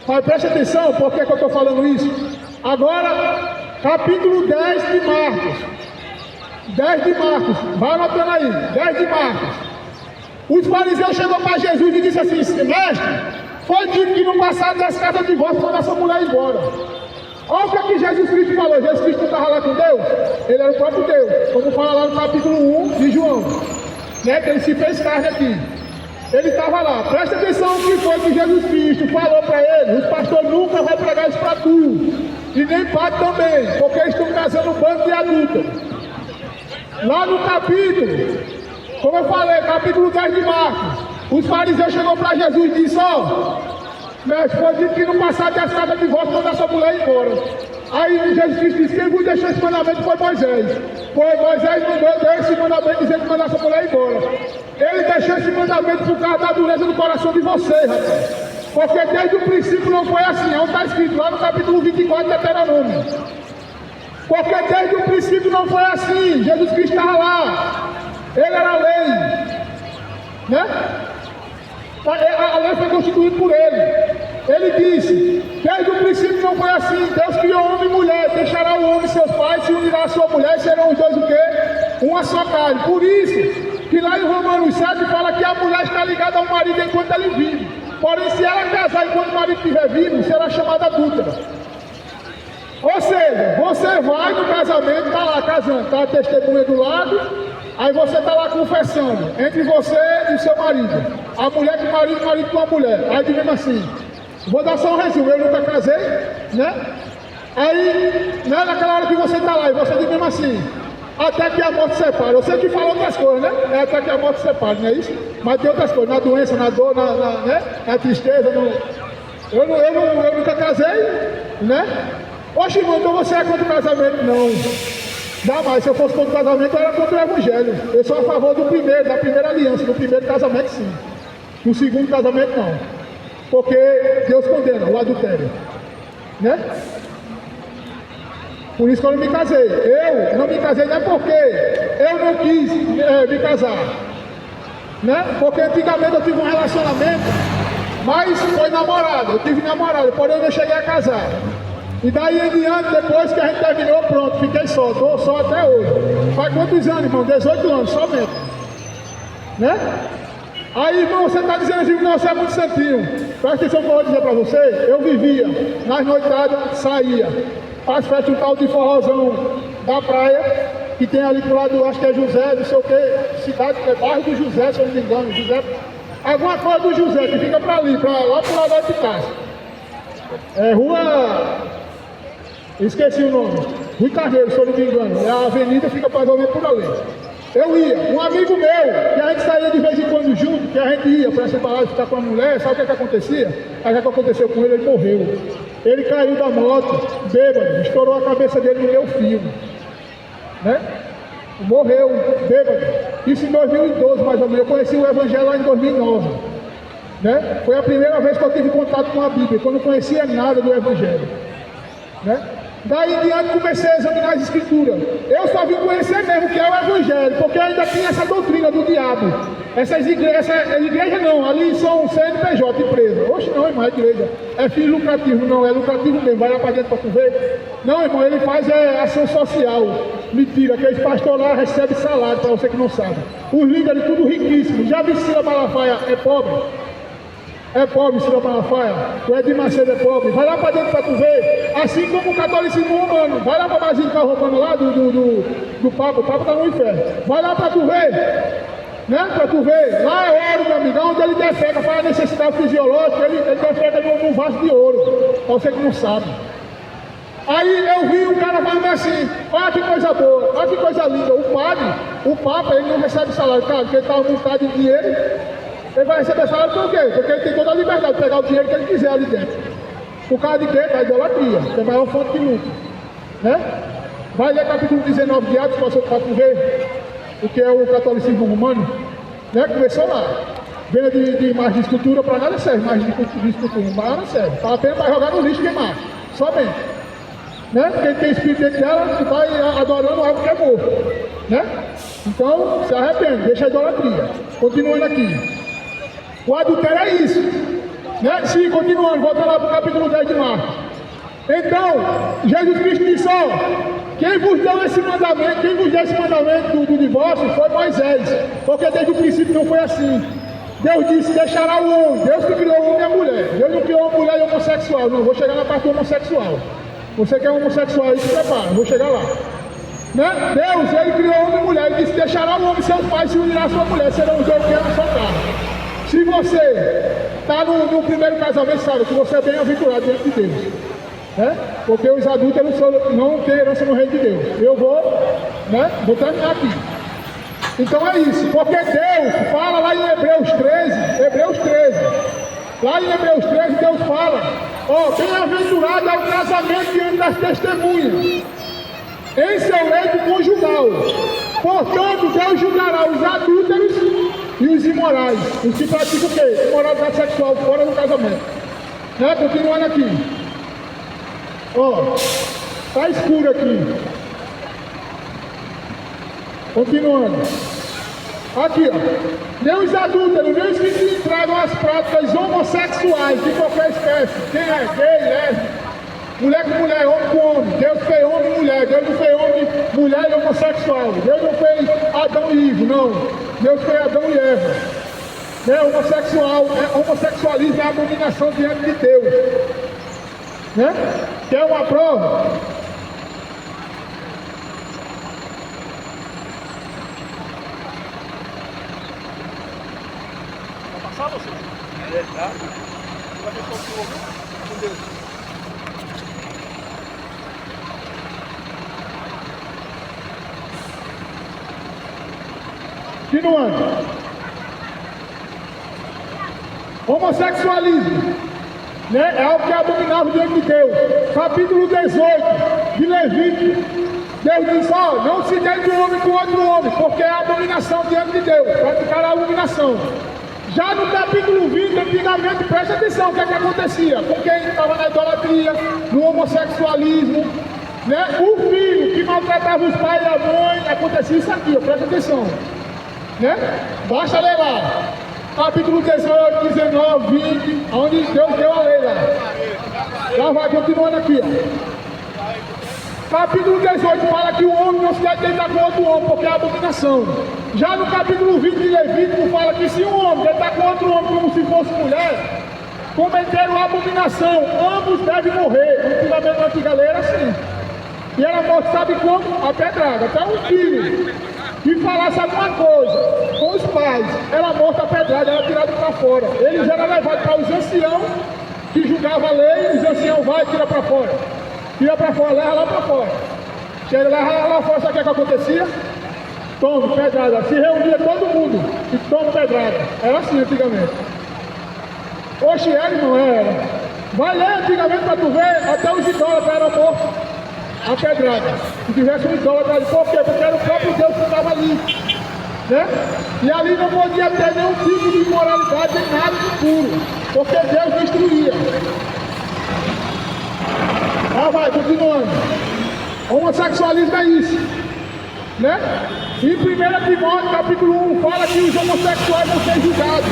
[SPEAKER 1] Mas preste atenção, por que eu estou falando isso? Agora, capítulo 10 de Marcos. 10 de Marcos, vai anotando aí, 10 de Marcos. Os fariseus chegou para Jesus e disse assim, mestre, foi dito que no passado das cartas de divórcio quando essa mulher ir embora. Olha o que Jesus Cristo falou. Jesus Cristo estava lá com Deus? Ele era o próprio Deus. Como fala lá no capítulo 1 de João. Né? Que ele se fez carne aqui. Ele estava lá. Presta atenção no que foi que Jesus Cristo falou para ele. Os pastores nunca vão pregar isso para tu. E nem padre também. Porque eles estão casando um bando de adultos. Lá no capítulo, como eu falei, capítulo 10 de Marcos, os fariseus chegou para Jesus e disse, mestre, foi dito que no passado das cartas de divórcio quando essa mulher ir embora. Aí Jesus Cristo disse, quem vos deixou esse mandamento foi Moisés. Moisés não deu esse mandamento dizendo que mandar essa mulher ir embora. Ele deixou esse mandamento por causa da dureza do coração de vocês, rapaz. Porque desde o princípio não foi assim, onde está escrito lá no capítulo 24 de Deuteronômio. Porque desde o princípio não foi assim, Jesus Cristo estava lá. Ele era a lei, né? A lei foi constituída por ele. Ele disse, desde o princípio não foi assim. Deus criou homem e mulher, deixará o homem e seus pais, se unirá a sua mulher e serão os dois o quê? Uma só carne. Por isso, que lá em Romanos 7 fala que a mulher está ligada ao marido enquanto ele vive. Porém, se ela casar enquanto o marido estiver vivo, será chamada adúltera. Ou seja, você vai no casamento, está lá casando, está a testemunha do lado, aí você está lá confessando, entre você e o seu marido. A mulher com o marido com a mulher. Aí dizendo assim, vou dar só um resumo, eu nunca casei, né? Aí, né, naquela hora que você está lá, e você diz mesmo assim, até que a morte separe. Eu sei que fala outras coisas, né? É até que a morte separe, não é isso? Mas tem outras coisas, na doença, na dor, né? Na tristeza, eu nunca casei, né? Oxe, irmão, então você é contra o casamento? Não. Jamais, se eu fosse contra o casamento, eu era contra o evangelho. Eu sou a favor do primeiro, da primeira aliança, do primeiro casamento, sim. No segundo casamento, não. Porque Deus condena o adultério. Né? Por isso que eu não me casei. Eu não me casei não é porque eu não quis me casar, né? Porque antigamente eu tive um relacionamento, mas foi namorado, eu tive namorado, porém eu não cheguei a casar. E daí em diante, depois que a gente terminou, pronto, fiquei só, estou só até hoje. Faz quantos anos, irmão? 18 anos, somente. Né? Aí, irmão, você está dizendo assim, não, você é muito santinho. Presta atenção que eu vou dizer para você, eu vivia, nas noitadas, saía. Faz festa um tal de forrozão da praia, que tem ali pro lado, acho que é José, não sei o que, cidade, é bairro do José, se eu não me engano, José, alguma coisa do José, que fica para ali, lá pro lado da Eficácia. É rua, esqueci o nome, Rui Carneiro, se eu não me engano, é a avenida, fica mais ou menos por ali. Eu ia, um amigo meu, que a gente saía de vez em quando junto, que a gente ia para essa balada ficar com a mulher, sabe o que acontecia? Aí o que aconteceu com ele? Ele morreu. Ele caiu da moto, bêbado, estourou a cabeça dele no meu filho, né? Morreu, bêbado. Isso em 2012, mais ou menos. Eu conheci o Evangelho lá em 2009, né? Foi a primeira vez que eu tive contato com a Bíblia, quando eu não conhecia nada do Evangelho, né? Daí em diante comecei a examinar as escrituras. Eu só vim conhecer mesmo que é o Evangelho, porque ainda tinha essa doutrina do diabo. Essas igrejas não, ali são CNPJ, empresa. Oxe, não, irmão, é igreja. É fim lucrativo, não, é lucrativo mesmo. Vai lá para dentro para tu ver. Não, irmão, ele faz ação social. Mentira, aqueles pastores lá recebem salário, para você que não sabe. Os líderes tudo riquíssimos. Já vi Cila Malafaia, é pobre? É pobre, Cila Malafaia. O Edir Macedo é pobre. Vai lá para dentro para tu ver. Assim como o catolicismo romano. Vai lá para a Basílica Romana lá do Papa. O Papa está no inferno. Vai lá para tu ver. Né? Para tu ver, lá é ouro, meu amigo, onde ele defeca para a necessidade fisiológica, ele defeca num vaso de ouro, para você que não sabe. Aí eu vi um cara falando assim, olha que coisa boa, olha que coisa linda, o Papa, ele não recebe salário, cara, porque ele está montado em dinheiro, ele vai receber salário por quê? Porque ele tem toda a liberdade de pegar o dinheiro que ele quiser ali dentro. Por causa de quê? Da idolatria, que é a maior fonte de lucro, né? Vai ler capítulo 19 de Atos, para tu ver o que é o catolicismo romano, né? Começou lá. Venda de imagem de escultura para nada serve, imagem de escultura, para nada serve. Para apenas para jogar no lixo e queimar, somente. Né? Quem tem espírito dentro dela, que vai adorando algo que é morto, né? Então, se arrepende, deixa a idolatria. Continuando aqui. O adultério é isso, né? Sim, continuando, volta lá para o capítulo 10 de Marcos. Então, Jesus Cristo disse, ó, quem vos deu esse mandamento do divórcio foi Moisés, porque desde o princípio não foi assim. Deus disse, deixará o homem, Deus que criou o homem e a mulher. Deus não criou uma mulher e homossexual, não, vou chegar na parte do homossexual. Você que é homossexual aí, se prepara, vou chegar lá. Né? Deus, ele criou o homem e mulher, ele disse, deixará o homem e seus pais se unirá à sua mulher, serão os dois que na sua carne. Se você está no primeiro casamento, sabe que você é bem-aventurado diante de Deus. Porque os adultos não têm herança no reino de Deus. Eu vou terminar aqui. Então é isso, porque Deus fala lá em Hebreus 13, lá em Hebreus 13 Deus fala, ó, bem-aventurado é o casamento diante das testemunhas, em seu leito conjugal. Portanto, Deus julgará os adúlteros e os imorais, os que praticam o quê? Imoralidade sexual fora do casamento. Continuando aqui. Ó, tá escuro aqui. Continuando. Aqui, ó. Nem os adúlteros, nem os que se entregam às práticas homossexuais de qualquer espécie. Quem é? Gay, lésbico, mulher com mulher, homem com homem. Deus fez homem e mulher. Deus não fez homem, mulher e homossexual. Deus não fez Adão e Ivo, não. Deus fez Adão e Eva. Homossexualismo é abominação diante de Deus. Quer uma prova?
[SPEAKER 2] Vai passar você? Tá. Vai ver só o com Deus.
[SPEAKER 1] Continuando. Homossexualismo. É algo que é abominável diante de Deus. Capítulo 18 de Levítico. Deus diz, ó, não se deite um homem com outro homem, porque é abominação diante de Deus. Praticar a abominação. Já no capítulo 20, antigamente, presta atenção o que é que acontecia com quem estava na idolatria, no homossexualismo, Né? O filho que maltratava os pais e a mãe, acontecia isso aqui, ó, presta atenção. Né? Basta ler lá. Capítulo 18, 19, 20, onde Deus deu a lei lá. Lá vai, continuando aqui, ó. Capítulo 18 fala que o homem não se deve deitar com outro homem, porque é abominação. Já no capítulo 20 de Levítico fala que se um homem deitar com outro homem como se fosse mulher, cometeram abominação, ambos devem morrer. Antigamente, na antiga lei era assim. E era morto, sabe como? A pedrada. Até um filho que falasse alguma coisa com os pais, era morto a pedrada, era tirado para fora. Eles eram levados para os anciãos, que julgavam a lei, os anciãos vai e tira para fora. Tira para fora, leva lá para fora. Chega lá fora, sabe o que acontecia? Toma pedrada. Se reunia todo mundo e toma pedrada. Era assim antigamente. Oxe, era, irmão, era. Vai ler antigamente para tu ver, até os idólatras eram mortos a pedrada. Se tivesse um idólatra ali, por quê? Porque era o próprio Deus que estava ali. Né? E ali não podia ter nenhum tipo de imoralidade, nem nada de puro. Porque Deus destruía. Ah, vai, continuando. Homossexualismo é isso. Né? Em 1 Timóteo, capítulo 1, fala que os homossexuais vão ser julgados.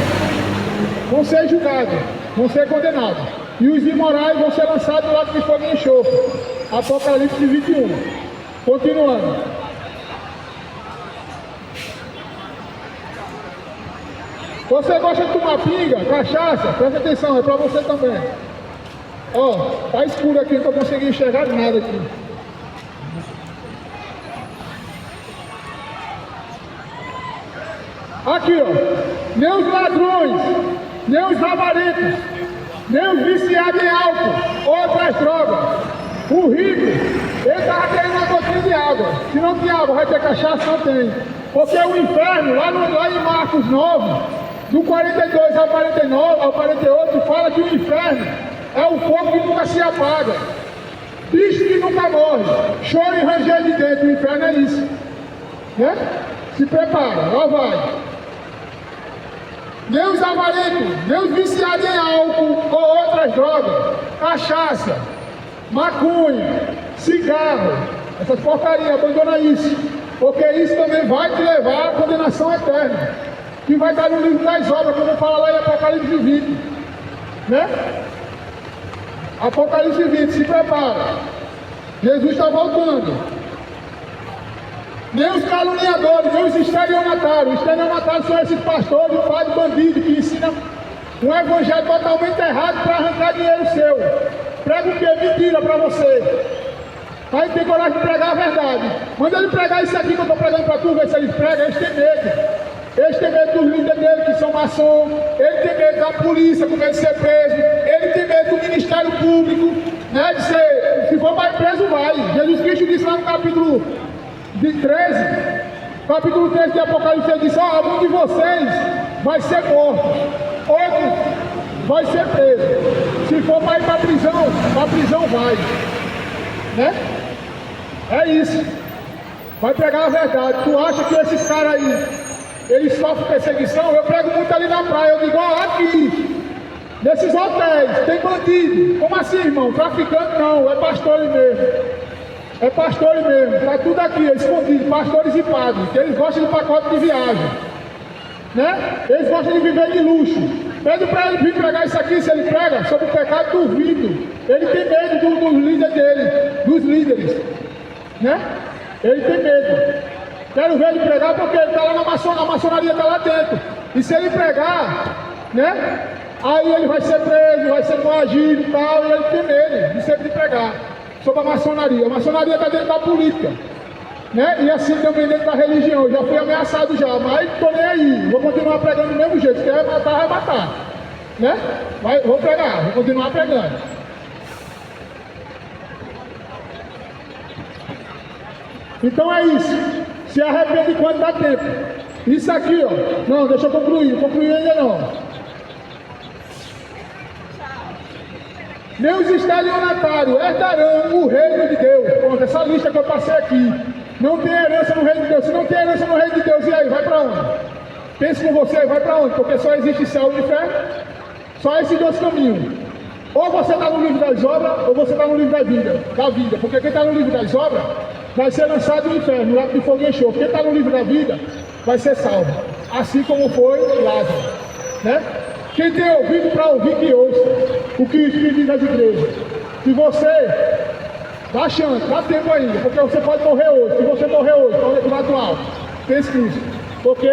[SPEAKER 1] Vão ser julgados, vão ser condenados. E os imorais vão ser lançados no lago de fogo e enxofre. Apocalipse 21. Continuando. Você gosta de tomar pinga, cachaça? Presta atenção, é para você também. Ó, tá escuro aqui, não tô conseguindo enxergar nada aqui. Aqui, ó. Nem os ladrões, nem os avarentos, nem os viciados em álcool, outras drogas. O rico, ele estava querendo uma gotinha de água. Se não tem água, vai ter cachaça? Não tem. Porque o inferno, lá em Marcos 9, do 42 ao 49, ao 48, fala que o inferno é o fogo que nunca se apaga. Bicho que nunca morre. Choro e ranger de dentro. O inferno é isso. Né? Se prepara, lá vai. Nem os avarentos, nem os viciados em álcool ou outras drogas, cachaça, maconha, cigarro, essas porcarias, abandona isso. Porque isso também vai te levar à condenação eterna. Que vai estar no livro das obras, como fala lá em Apocalipse 20. Né? Apocalipse 20, se prepara. Jesus está voltando. Nem os caluniadores, nem os estelionatários. Os estelionatários são esses pastores, padres bandidos que ensinam um evangelho totalmente errado para arrancar dinheiro seu. Prega o quê? Mentira para você. Aí tem coragem de pregar a verdade. Manda ele pregar isso aqui que eu estou pregando para tu, ver se eles pregam. Eles têm medo. Eles têm medo dos líderes dele, que são maçons. Ele tem medo da polícia, com medo de ser preso. Ele tem medo do Ministério Público, né, de ser, se for mais preso, vai. Jesus Cristo disse lá no capítulo 13 de Apocalipse, ele disse, algum de vocês vai ser morto, outro vai ser preso. Se for para ir para a prisão vai. Né? É isso. Vai pregar a verdade. Tu acha que esses caras aí, eles sofrem perseguição? Eu prego muito ali na praia. Eu digo, ó, aqui, nesses hotéis, tem bandido. Como assim, irmão? Traficante não, é pastores mesmo. É pastores mesmo, tá tudo aqui, escondido, pastores e padres, que eles gostam de pacote de viagem. Né? Eles gostam de viver de luxo. Pede para ele vir pregar isso aqui, se ele prega sobre o pecado, duvido. Ele tem medo dos líderes dele, dos líderes. Né? Ele tem medo. Quero ver ele pregar porque ele está lá a maçonaria está lá dentro. E se ele pregar, né? Aí ele vai ser preso, vai ser coagido e tal, e ele tem medo de sempre pregar sobre a maçonaria. A maçonaria está dentro da política. Né? E assim também dentro da religião. Eu já fui ameaçado já, mas estou nem aí. Vou continuar pregando do mesmo jeito. Se quer matar, vai matar. Né? Vou pregar, vou continuar pregando. Então é isso. Se arrepende enquanto dá tempo. Isso aqui, ó. Não, deixa eu concluir ainda não. Nem os estelionatários herdarão o reino de Deus. Pronto, essa lista que eu passei aqui. Não tem herança no reino de Deus. Se não tem herança no reino de Deus, e aí? Vai para onde? Pense com você, vai para onde? Porque só existe céu e inferno. Só esses dois caminhos. Ou você está no livro das obras, ou você está no livro da vida. Porque quem está no livro das obras vai ser lançado no inferno, no lago de fogo e enxofre. Quem está no livro da vida vai ser salvo. Assim como foi Lázaro. Né? Quem tem ouvido para ouvir, que ouça o que o Espírito diz às igrejas. Se você dá chance, dá tempo ainda, porque você pode morrer hoje. Se você morrer hoje, está no atual, pense nisso. Porque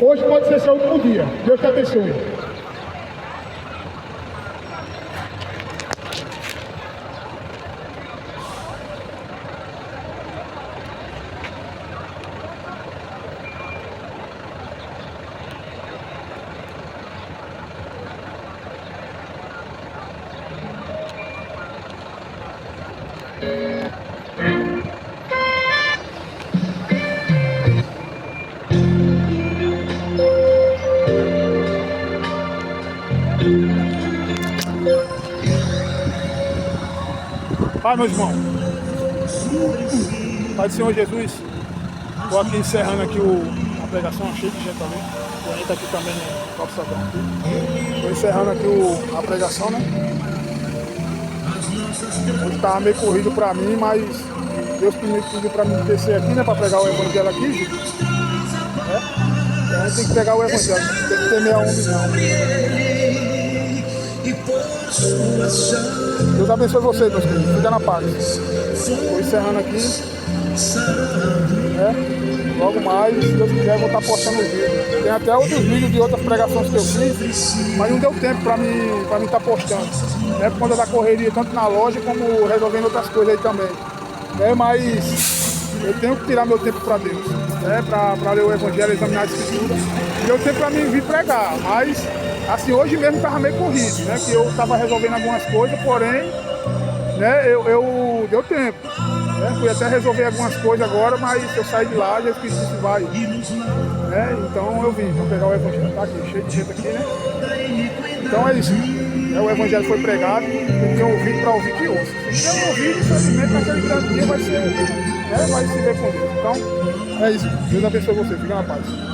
[SPEAKER 1] hoje pode ser seu último dia. Deus te abençoe.
[SPEAKER 3] Pai, meus irmãos, Pai do Senhor Jesus, estou aqui encerrando aqui a pregação, cheia de gente também. A gente aqui também no Copo Sadão. Estou encerrando aqui a pregação, né? Hoje estava meio corrido para mim, mas Deus pediu para mim descer aqui, né? Para pregar o evangelho aqui, gente. A gente tem que pregar o evangelho, não tem que temer a homem, não. Deus abençoe você, meus queridos. Fica na paz. Estou encerrando aqui. Logo mais, se Deus quiser, eu vou estar postando os vídeos. Tem até outros vídeos de outras pregações que eu fiz, mas não deu tempo para mim estar postando. Por conta da correria, tanto na loja como resolvendo outras coisas aí também. Mas eu tenho que tirar meu tempo para Deus, para ler o Evangelho, examinar a Escritura. Deu tempo para mim vir pregar, mas assim, hoje mesmo estava meio corrido, que eu estava resolvendo algumas coisas, porém, deu tempo. Fui até resolver algumas coisas agora, mas eu saí de lá e eu esqueci se vai. Então eu vim para pegar o Evangelho. Tá aqui, cheio de gente aqui, né? Então é isso. O Evangelho foi pregado, quem tem ouvido para ouvir que ouça. Se não ouvir, infelizmente naquele grande dia vai se ver com Deus. Então é isso. Deus abençoe você. Fica na paz.